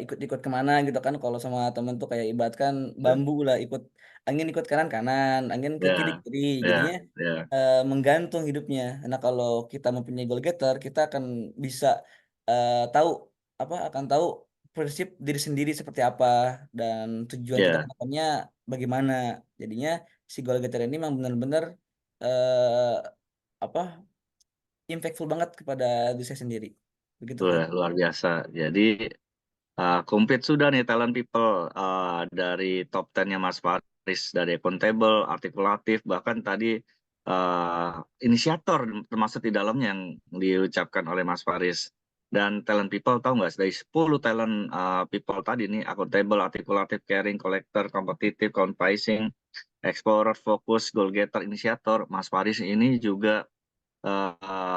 ikut-ikut kemana gitu kan, kalau sama temen tuh kayak ibaratkan ya, bambu lah, ikut angin, ikut kanan kanan, angin ke kiri ya, kiri, jadinya ya, ya, menggantung hidupnya. Nah kalau kita mempunyai goal getter, kita akan bisa tahu akan tahu prinsip diri sendiri seperti apa, dan tujuan kita ke ya, depannya bagaimana. Jadinya si goal getter ini memang benar-benar eh, apa impactful banget kepada diri saya sendiri, begitu Wah, coach. luar biasa. Jadi komplit sudah nih talent people dari top 10-nya Mas Faris, dari accountable, artikulatif, bahkan tadi uh, inisiator termasuk di dalamnya yang diucapkan oleh Mas Faris. Dan talent people tahu nggak, dari 10 talent people tadi nih, accountable, artikulatif, caring, collector, kompetitif, comprising, explorer, fokus, goal getter, inisiator, Mas Faris ini juga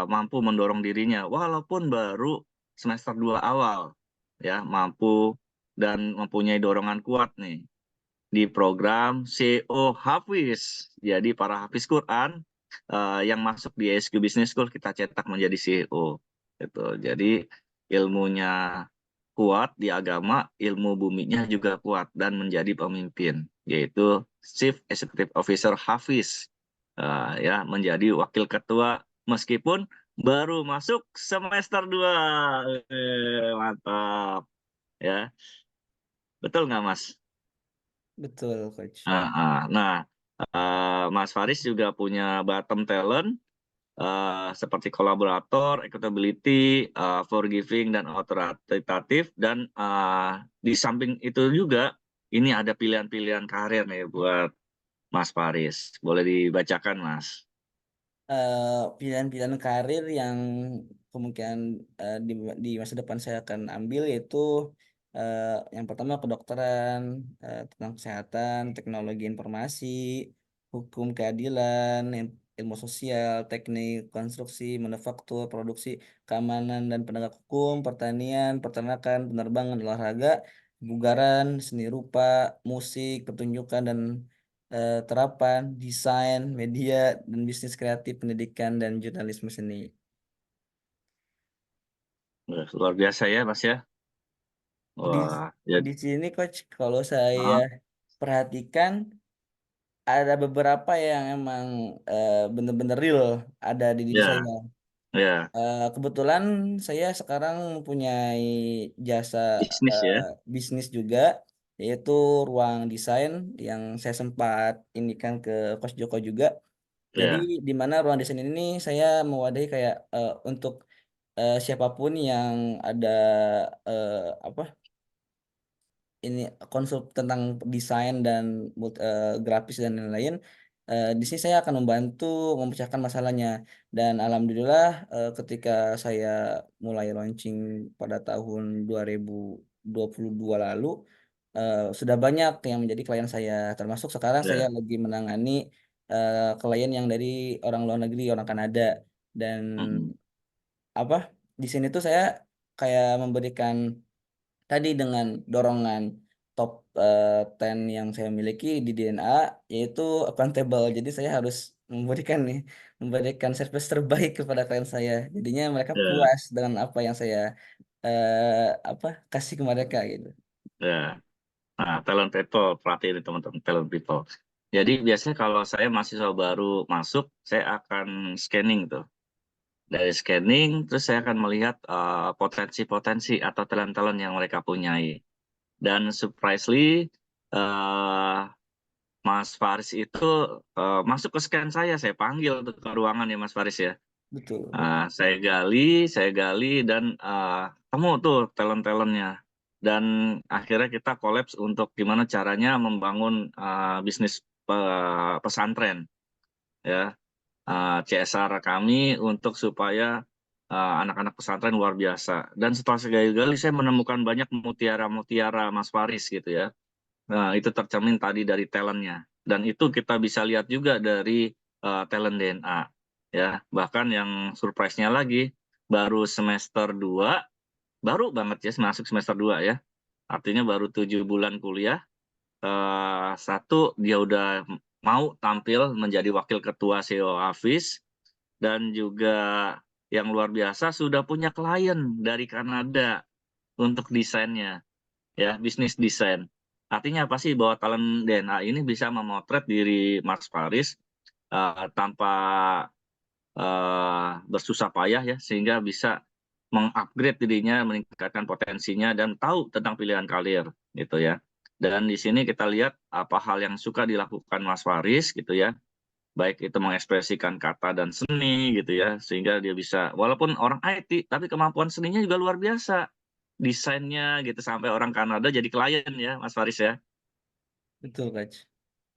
mampu mendorong dirinya walaupun baru semester 2 awal, ya mampu dan mempunyai dorongan kuat nih di program CO Hafiz. Jadi para hafiz Quran yang masuk di SQ Business School kita cetak menjadi CEO. Gitu. Jadi ilmunya kuat di agama, ilmu buminya juga kuat dan menjadi pemimpin, yaitu Chief Executive Officer Hafiz. Ya, menjadi wakil ketua meskipun baru masuk semester 2. Mantap. Ya, betul nggak Mas? Betul coach. Nah, Mas Faris juga punya bottom talent seperti kolaborator, accountability, forgiving, dan authoritative. Dan di samping itu juga, ini ada pilihan-pilihan karir nih buat Mas Faris. Boleh dibacakan, Mas? Pilihan-pilihan karir yang kemungkinan di masa depan saya akan ambil, yaitu eh, yang pertama kedokteran, tentang kesehatan, teknologi informasi, hukum keadilan, ilmu sosial, teknik, konstruksi, manufaktur, produksi, keamanan dan penegak hukum, pertanian, peternakan, penerbangan, olahraga, kebugaran, seni rupa, musik, pertunjukan dan terapan, desain, media, dan bisnis kreatif, pendidikan, dan jurnalisme seni. Luar biasa ya, Mas ya. Di Wah, ya, di sini coach, kalau saya ah, perhatikan ada beberapa yang emang bener-bener real ada di diri ya, saya. ya, Kebetulan saya sekarang mempunyai jasa bisnis eh, ya, bisnis juga, yaitu ruang desain yang saya sempat indikan ke Coach Joko juga. Jadi ya, di mana ruang desain ini saya mewadahi kayak untuk siapapun yang ada eh, apa ini konsep tentang desain dan grafis dan lain-lain, Di sini saya akan membantu memecahkan masalahnya. Dan alhamdulillah ketika saya mulai launching pada tahun 2022 lalu, sudah banyak yang menjadi klien saya. Termasuk sekarang saya Ya. lagi menangani klien yang dari orang luar negeri, orang Kanada. Dan Mm-mm. apa di sini tuh saya kayak memberikan tadi dengan dorongan top 10 yang saya miliki di DNA, yaitu accountable. Jadi saya harus memberikan service terbaik kepada klien saya. Jadinya mereka Ya. puas dengan apa yang saya eh, kasih ke mereka gitu. Ya. Nah, talent people, perhatiin nih teman-teman, talent people. Jadi biasanya kalau saya mahasiswa baru masuk, saya akan scanning tuh. Dari scanning, terus saya akan melihat potensi-potensi atau talent-talent yang mereka punyai. Dan surprisely, eh, Mas Faris itu masuk ke scan saya panggil tuh ke ruangan ya Mas Faris ya. Betul. Saya gali dan temu tuh talent-talentnya. Dan akhirnya kita kolaps untuk gimana caranya membangun bisnis pesantren ya. CSR kami untuk supaya anak-anak pesantren luar biasa. Dan setelah saya gali-gali saya menemukan banyak mutiara-mutiara Mas Faris gitu ya. Nah, itu tercermin tadi dari talentnya. Dan itu kita bisa lihat juga dari talent DNA. Ya, bahkan yang surprise-nya lagi, baru semester 2, baru banget ya masuk semester 2 ya. Artinya baru 7 bulan kuliah. Satu, dia udah mau tampil menjadi wakil ketua CEO Hafiz. Dan juga yang luar biasa sudah punya klien dari Kanada untuk desainnya ya, bisnis desain. Artinya apa sih bahwa talent DNA ini bisa memotret diri Mas Faris tanpa bersusah payah ya, sehingga bisa mengupgrade dirinya, meningkatkan potensinya dan tahu tentang pilihan karir gitu ya. Dan di sini kita lihat apa hal yang suka dilakukan Mas Faris gitu ya, baik itu mengekspresikan kata dan seni gitu ya, sehingga dia bisa walaupun orang IT tapi kemampuan seninya juga luar biasa, desainnya gitu sampai orang Kanada jadi klien ya Mas Faris ya. Betul, Coach.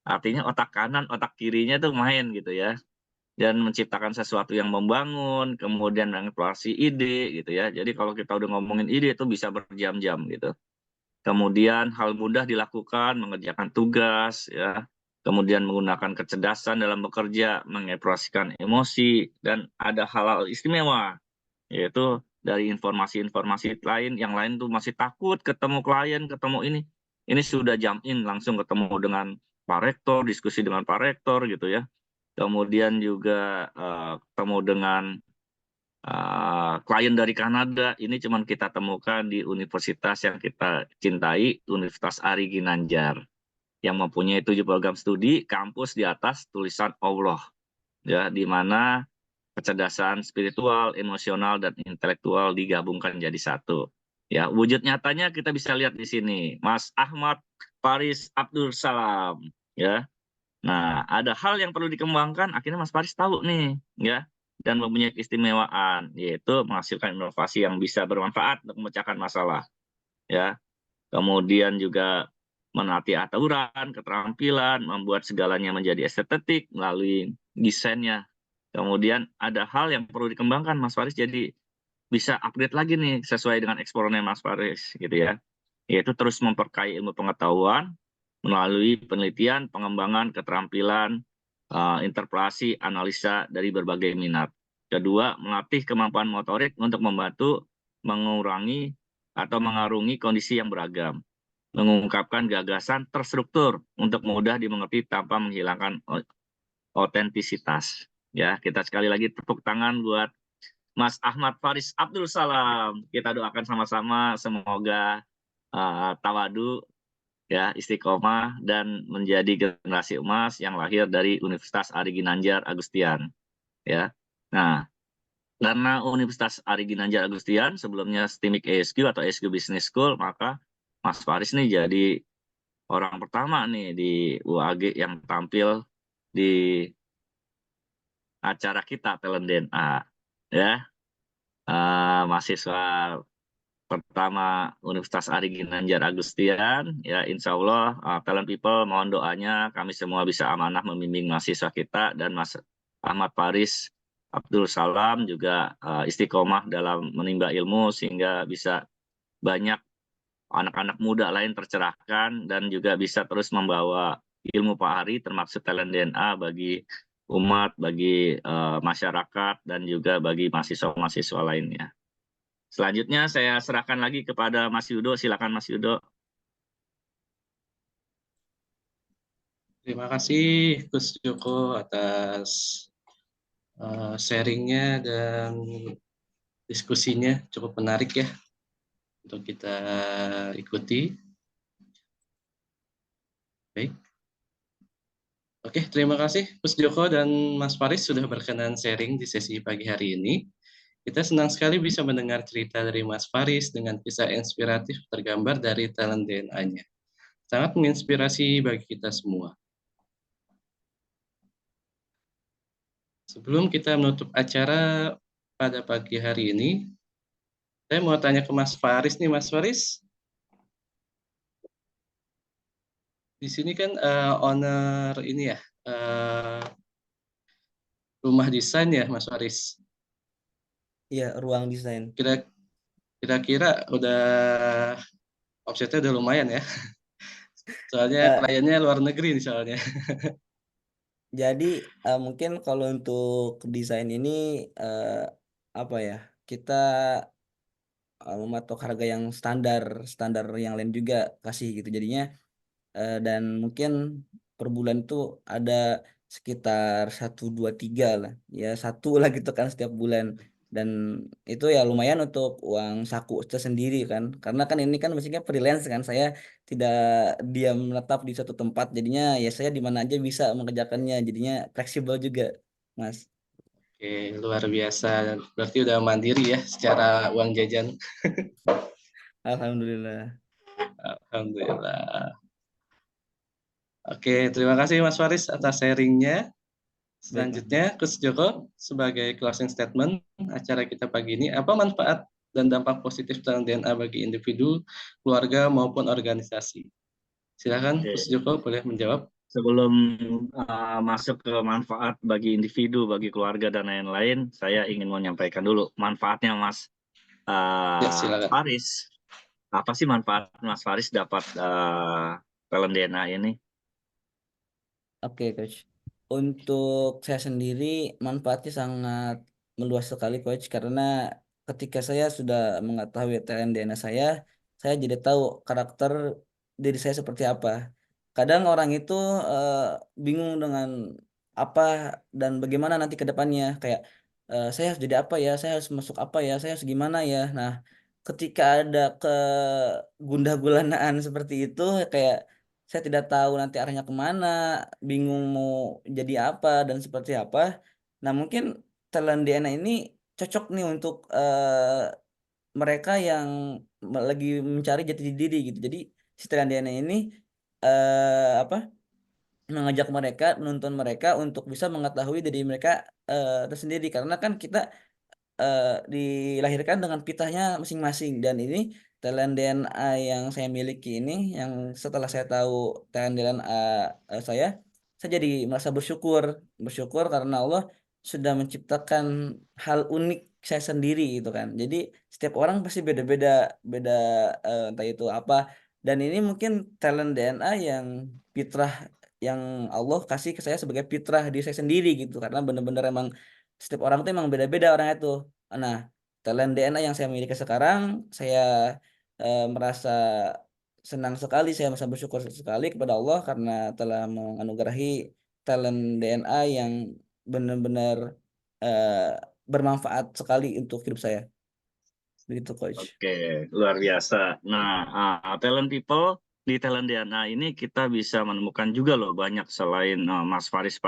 Artinya otak kanan otak kirinya tuh main gitu ya, dan menciptakan sesuatu yang membangun, kemudian mengeksplorasi ide gitu ya. Jadi kalau kita udah ngomongin ide itu bisa berjam-jam gitu. Kemudian hal mudah dilakukan, mengerjakan tugas, ya. Kemudian menggunakan kecerdasan dalam bekerja, mengekspresikan emosi, dan ada hal-hal istimewa, yaitu dari informasi-informasi lain, yang lain tuh masih takut ketemu klien, ketemu ini. Ini sudah jump in, langsung ketemu dengan Pak Rektor, diskusi dengan Pak Rektor gitu ya. Kemudian juga ketemu dengan klien dari Kanada. Ini cuma kita temukan di universitas yang kita cintai, Universitas Ari Ginanjar, yang mempunyai 7 program studi, kampus di atas tulisan Allah, ya, di mana kecerdasan spiritual, emosional, dan intelektual digabungkan jadi satu. Ya, wujud nyatanya kita bisa lihat di sini, Mas Ahmad Faris Abdul Salam, ya. Nah, ada hal yang perlu dikembangkan, akhirnya Mas Faris tahu nih, ya, dan mempunyai keistimewaan, yaitu menghasilkan inovasi yang bisa bermanfaat untuk memecahkan masalah, ya. Kemudian juga menaati aturan, keterampilan, membuat segalanya menjadi estetik melalui desainnya. Kemudian ada hal yang perlu dikembangkan, Mas Faris jadi bisa upgrade lagi nih sesuai dengan eksplornya Mas Faris, gitu ya. Yaitu terus memperkaya ilmu pengetahuan melalui penelitian, pengembangan, keterampilan, interpelasi, analisa dari berbagai minat. Kedua, melatih kemampuan motorik untuk membantu mengurangi atau mengarungi kondisi yang beragam. Mengungkapkan gagasan terstruktur untuk mudah dimengerti tanpa menghilangkan otentisitas. Ya, kita sekali lagi tepuk tangan buat Mas Ahmad Faris Abdul Salam. Kita doakan sama-sama semoga tawadu ya, istiqomah dan menjadi generasi emas yang lahir dari Universitas Ari Ginanjar Agustian ya. Nah, karena Universitas Ari Ginanjar Agustian sebelumnya STIMIK ESQ atau ESQ Business School, maka Mas Faris nih jadi orang pertama nih di UAG yang tampil di acara kita Talent DNA ya. Mahasiswa pertama Universitas Ari Ginanjar Agustian. Ya, insya Allah Talent People mohon doanya kami semua bisa amanah membimbing mahasiswa kita, dan Mas Ahmad Faris Abdul Salam juga istiqomah dalam menimba ilmu sehingga bisa banyak anak-anak muda lain tercerahkan dan juga bisa terus membawa ilmu Pak Ari termasuk talent DNA bagi umat, bagi masyarakat, dan juga bagi mahasiswa-mahasiswa lainnya. Selanjutnya saya serahkan lagi kepada Mas Yudo. Silakan Mas Yudo. Terima kasih Gus Joko atas sharingnya dan diskusinya, cukup menarik ya untuk kita ikuti. Baik. Oke, terima kasih Gus Joko dan Mas Faris sudah berkenan sharing di sesi pagi hari ini. Kita senang sekali bisa mendengar cerita dari Mas Faris dengan kisah inspiratif tergambar dari talent DNA-nya. Sangat menginspirasi bagi kita semua. Sebelum kita menutup acara pada pagi hari ini, saya mau tanya ke Mas Faris nih, Mas Faris. Di sini kan owner ini ya, rumah desain ya, Mas Faris. Iya, ruang desain. Kira-kira udah omsetnya udah lumayan ya. Soalnya Eh, kliennya luar negeri nih soalnya. jadi mungkin kalau untuk desain ini eh, apa ya? Kita mematok harga yang standar, standar yang lain juga kasih gitu. Jadinya dan mungkin per bulan itu ada sekitar 1, 2, 3 lah, ya satu lah gitu kan setiap bulan. Dan itu ya lumayan untuk uang saku tersendiri kan, karena kan ini kan basicnya freelance kan, saya tidak diam menetap di satu tempat, jadinya ya saya di mana aja bisa mengerjakannya, jadinya fleksibel juga, Mas. Oke, luar biasa. Berarti udah mandiri ya secara uang jajan. Alhamdulillah. Alhamdulillah. Oke, terima kasih Mas Faris atas sharingnya. Baik, Mas. Selanjutnya, Gus Joko, sebagai closing statement acara kita pagi ini, apa manfaat dan dampak positif talent DNA bagi individu, keluarga, maupun organisasi? Silakan, Gus Oke. Joko boleh menjawab. Sebelum masuk ke manfaat bagi individu, bagi keluarga, dan lain-lain, saya ingin menyampaikan dulu manfaatnya Mas Ya, silakan. Faris. Apa sih manfaat Mas Faris dapat talent DNA ini? Oke, Coach. Untuk saya sendiri, manfaatnya sangat meluas sekali, Coach, karena ketika saya sudah mengetahui talent DNA saya jadi tahu karakter diri saya seperti apa. Kadang orang itu eh, bingung dengan apa dan bagaimana nanti ke depannya. Kayak saya harus jadi apa ya, saya harus masuk apa ya, saya harus gimana ya. Nah, ketika ada kegundah-gulanaan seperti itu, kayak saya tidak tahu nanti arahnya kemana, bingung mau jadi apa dan seperti apa. Nah, mungkin talent DNA ini cocok nih untuk mereka yang lagi mencari jati diri gitu. Jadi si talent DNA ini apa mengajak mereka, menuntun mereka untuk bisa mengetahui diri mereka tersendiri, karena kan kita dilahirkan dengan pitahnya masing-masing, dan ini talent DNA yang saya miliki ini, yang setelah saya tahu talent DNA saya jadi merasa bersyukur karena Allah sudah menciptakan hal unik saya sendiri gitu kan. Jadi setiap orang pasti beda-beda, beda entah itu apa, dan ini mungkin talent DNA yang fitrah yang Allah kasih ke saya sebagai fitrah di saya sendiri gitu, karena benar-benar emang setiap orang tuh emang beda-beda orangnya tuh. Nah, talent DNA yang saya miliki sekarang, saya merasa senang sekali, saya merasa bersyukur sekali kepada Allah karena telah menganugerahi talent DNA yang benar-benar eh, bermanfaat sekali untuk hidup saya. Begitu, Coach. Oke, luar biasa. Nah, talent people di talent DNA ini kita bisa menemukan juga loh banyak selain Mas Faris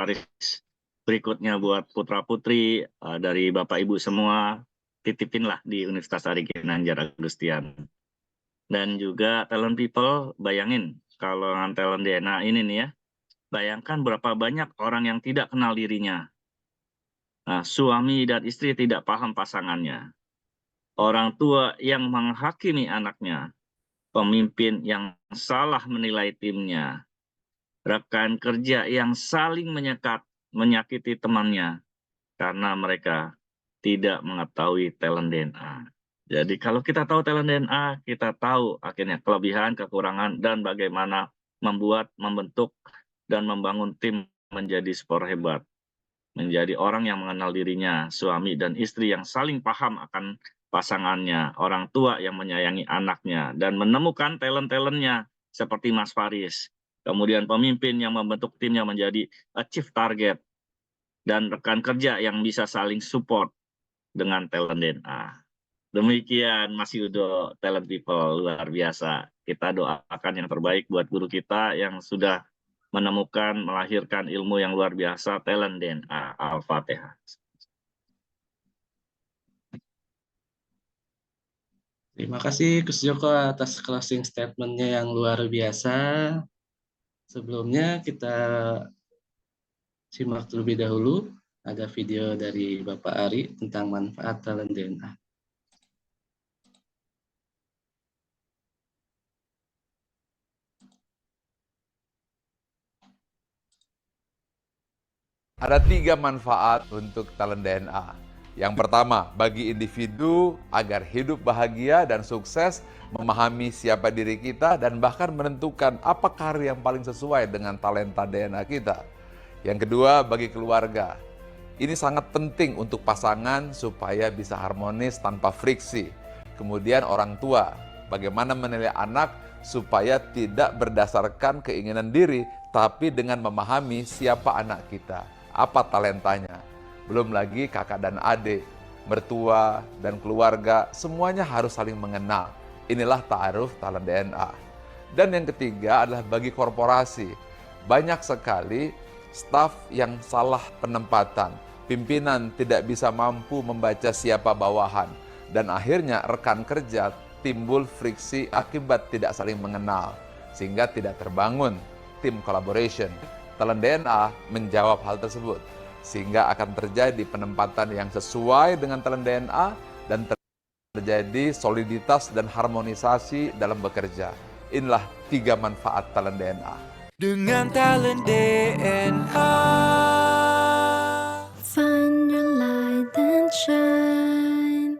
berikutnya buat putra-putri dari Bapak Ibu semua, titipinlah di Universitas Ari Ginanjar Agustian. Dan juga talent people, bayangin kalau talent DNA ini nih ya, bayangkan berapa banyak orang yang tidak kenal dirinya. Nah, suami dan istri tidak paham pasangannya. orang tua yang menghakimi anaknya, pemimpin yang salah menilai timnya, rekan kerja yang saling menyakiti temannya karena mereka tidak mengetahui talent DNA. Jadi kalau kita tahu talent DNA, kita tahu akhirnya kelebihan, kekurangan, dan bagaimana membentuk, dan membangun tim menjadi sport hebat. Menjadi orang yang mengenal dirinya, suami dan istri yang saling paham akan pasangannya, orang tua yang menyayangi anaknya, dan menemukan talent-talentnya seperti Mas Faris. Kemudian pemimpin yang membentuk timnya menjadi achieve target, dan rekan kerja yang bisa saling support dengan talent DNA. Demikian Mas Yudo, talent people luar biasa. Kita doakan yang terbaik buat guru kita yang sudah menemukan, melahirkan ilmu yang luar biasa, talent DNA. Al-Fatihah. Terima kasih Gus Joko atas closing statement-nya yang luar biasa. Sebelumnya kita simak terlebih dahulu ada video dari Bapak Ari tentang manfaat talent DNA. Ada 3 manfaat untuk talent DNA. Yang pertama, bagi individu agar hidup bahagia dan sukses, memahami siapa diri kita, dan bahkan menentukan apa karir yang paling sesuai dengan talenta DNA kita. Yang kedua, bagi keluarga. Ini sangat penting untuk pasangan supaya bisa harmonis tanpa friksi. Kemudian orang tua, bagaimana menilai anak supaya tidak berdasarkan keinginan diri, tapi dengan memahami siapa anak kita, apa talentanya. Belum lagi kakak dan adik, mertua dan keluarga, semuanya harus saling mengenal. Inilah ta'aruf talent DNA. Dan yang ketiga adalah bagi korporasi. Banyak sekali staf yang salah penempatan, pimpinan tidak bisa mampu membaca siapa bawahan, dan akhirnya rekan kerja timbul friksi akibat tidak saling mengenal, sehingga tidak terbangun tim collaboration. Talent DNA menjawab hal tersebut, sehingga akan terjadi penempatan yang sesuai dengan talent DNA dan terjadi soliditas dan harmonisasi dalam bekerja. Inilah 3 manfaat talent DNA. Dengan talent DNA. Find your light and shine.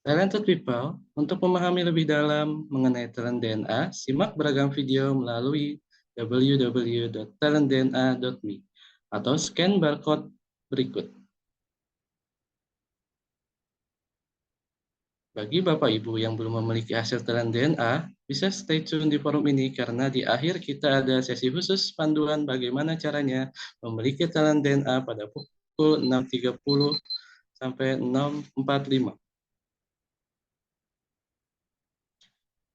Talented people, untuk memahami lebih dalam mengenai talent DNA, simak beragam video melalui www.talentdna.me atau scan barcode berikut. Bagi Bapak Ibu yang belum memiliki hasil talent DNA, bisa stay tune di forum ini karena di akhir kita ada sesi khusus panduan bagaimana caranya memiliki talent DNA pada pukul 6.30 sampai 6.45.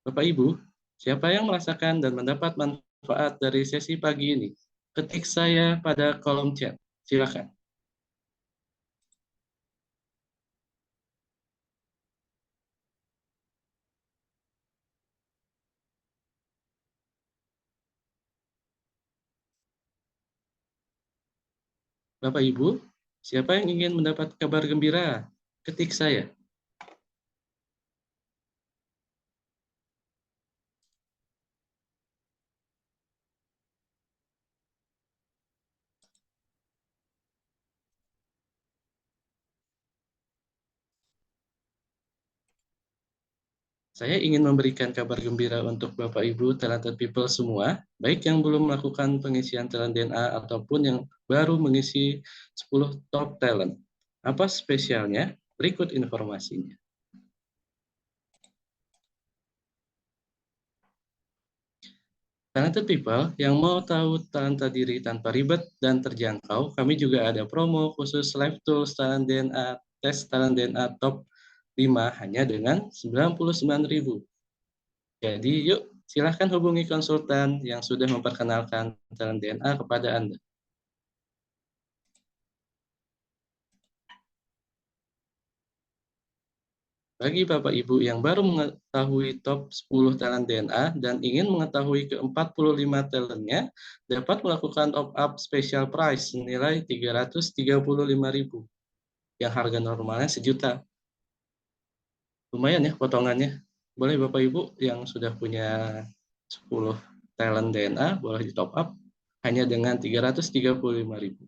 Bapak Ibu, siapa yang merasakan dan mendapat manfaat dari sesi pagi ini? Ketik saya pada kolom chat. Silakan. Bapak Ibu, siapa yang ingin mendapat kabar gembira? Ketik saya. Saya ingin memberikan kabar gembira untuk Bapak Ibu talented people semua, baik yang belum melakukan pengisian talent DNA ataupun yang baru mengisi 10 top talent. Apa spesialnya? Berikut informasinya. Talented people yang mau tahu talenta diri tanpa ribet dan terjangkau, kami juga ada promo khusus live tools talent DNA, tes talent DNA top 5 hanya dengan 99.000. Jadi yuk silahkan hubungi konsultan yang sudah memperkenalkan talent DNA kepada Anda. Bagi Bapak Ibu yang baru mengetahui top 10 talent DNA dan ingin mengetahui ke-45 talentnya, dapat melakukan top up special price senilai Rp335.000 yang harga normalnya Rp1.000.000. Lumayan ya potongannya. Boleh Bapak Ibu yang sudah punya 10 talent DNA boleh di top up hanya dengan Rp335.000.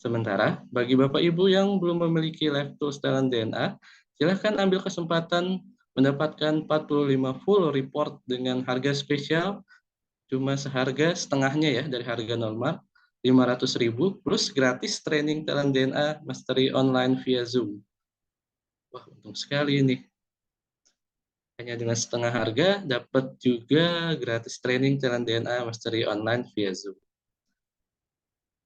Sementara bagi Bapak Ibu yang belum memiliki Live Tools Talent DNA, silahkan ambil kesempatan mendapatkan 45 full report dengan harga spesial cuma seharga setengahnya ya dari harga normal Rp500.000 plus gratis training talent DNA mastery online via Zoom. Wah, untung sekali ini. Hanya dengan setengah harga dapat juga gratis training talent DNA mastery online via Zoom.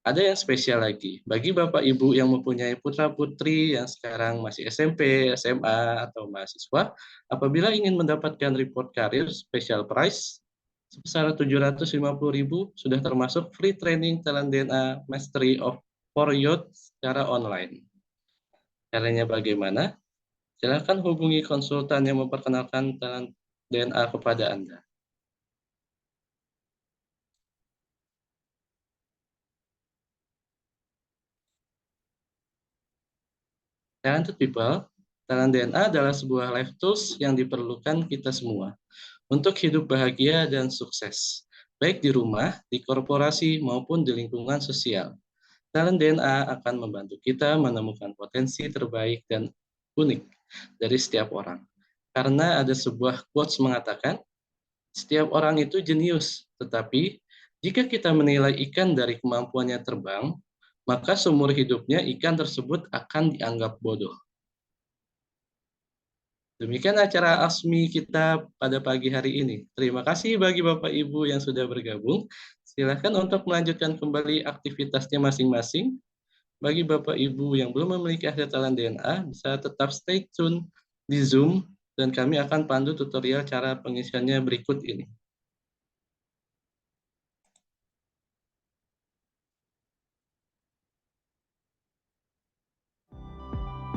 Ada yang spesial lagi, bagi Bapak Ibu yang mempunyai putra-putri yang sekarang masih SMP, SMA, atau mahasiswa, apabila ingin mendapatkan report karir special price sebesar Rp750.000 sudah termasuk free training talent DNA Mastery of for Youth secara online. Caranya bagaimana? Silakan hubungi konsultan yang memperkenalkan talent DNA kepada Anda. Talented People, talent DNA adalah sebuah life tools yang diperlukan kita semua untuk hidup bahagia dan sukses, baik di rumah, di korporasi, maupun di lingkungan sosial. Talent DNA akan membantu kita menemukan potensi terbaik dan unik dari setiap orang. Karena ada sebuah quotes mengatakan, setiap orang itu jenius, tetapi jika kita menilai ikan dari kemampuannya terbang, maka seumur hidupnya ikan tersebut akan dianggap bodoh. Demikian acara ASMI kita pada pagi hari ini. Terima kasih bagi Bapak Ibu yang sudah bergabung. Silakan untuk melanjutkan kembali aktivitasnya masing-masing. Bagi Bapak Ibu yang belum memiliki akses talent DNA, bisa tetap stay tune di Zoom dan kami akan pandu tutorial cara pengisiannya berikut ini.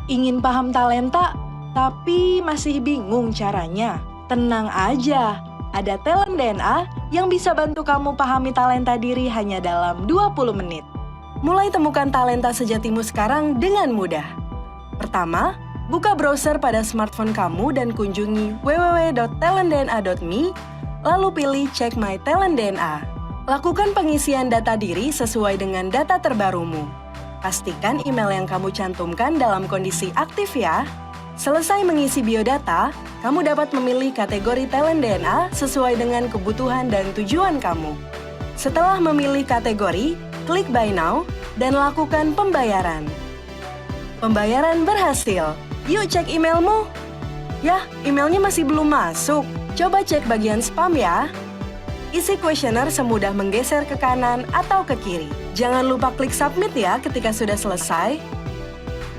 Ingin paham talenta, tapi masih bingung caranya? Tenang aja, ada Talent DNA yang bisa bantu kamu pahami talenta diri hanya dalam 20 menit. Mulai temukan talenta sejatimu sekarang dengan mudah. Pertama, buka browser pada smartphone kamu dan kunjungi www.talentdna.me, lalu pilih Check My Talent DNA. Lakukan pengisian data diri sesuai dengan data terbarumu. Pastikan email yang kamu cantumkan dalam kondisi aktif ya. Selesai mengisi biodata, kamu dapat memilih kategori talent DNA sesuai dengan kebutuhan dan tujuan kamu. Setelah memilih kategori, klik Buy Now dan lakukan pembayaran. Pembayaran berhasil. Yuk cek emailmu. Yah, emailnya masih belum masuk. Coba cek bagian spam ya. Isi kuesioner semudah menggeser ke kanan atau ke kiri. Jangan lupa klik submit ya ketika sudah selesai.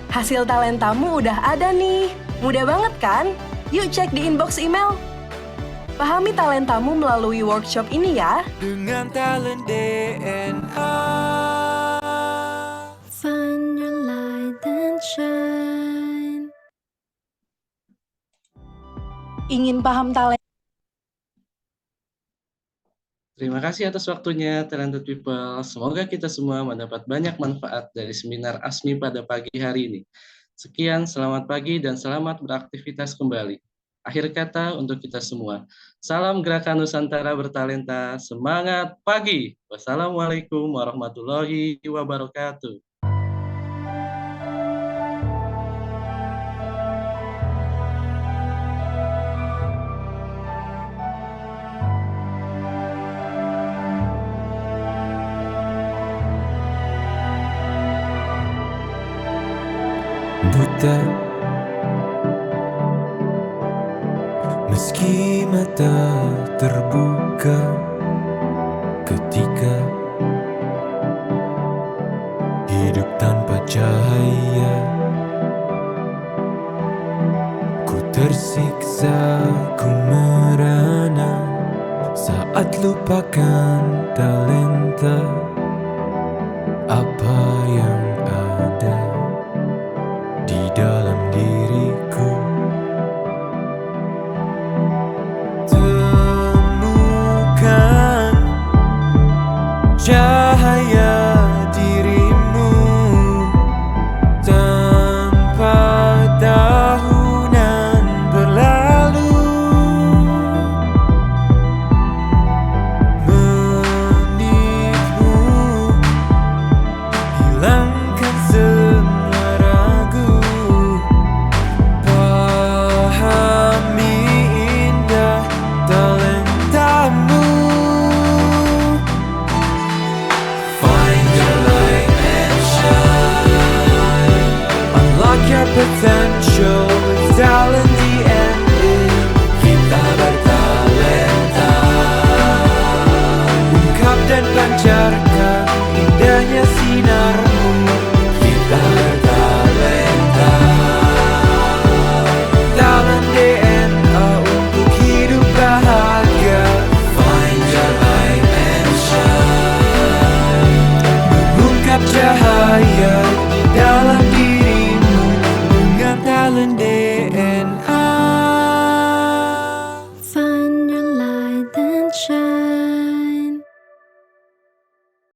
Hasil talentamu udah ada nih. Mudah banget kan? Yuk cek di inbox email. Pahami talentamu melalui workshop ini ya. Dengan talent DNA. Find your light and shine. Ingin paham talenta? Terima kasih atas waktunya, Talented People. Semoga kita semua mendapat banyak manfaat dari seminar ASMI pada pagi hari ini. Sekian, selamat pagi dan selamat beraktivitas kembali. Akhir kata untuk kita semua. Salam Gerakan Nusantara Bertalenta, semangat pagi. Wassalamualaikum warahmatullahi wabarakatuh. Buta, meski mata terbuka ketika hidup tanpa cahaya, ku tersiksa, ku merana saat lupakan talenta apa yang ada di dalam diriku. cahaya dirimu tanpa tahunan berlalu, menitmu hilangkan semua ragu, pahami indah talentamu. Find your light and shine, unlock your potential with talent DNA. Kita bertalenta, ungkap dan pancarkan indahnya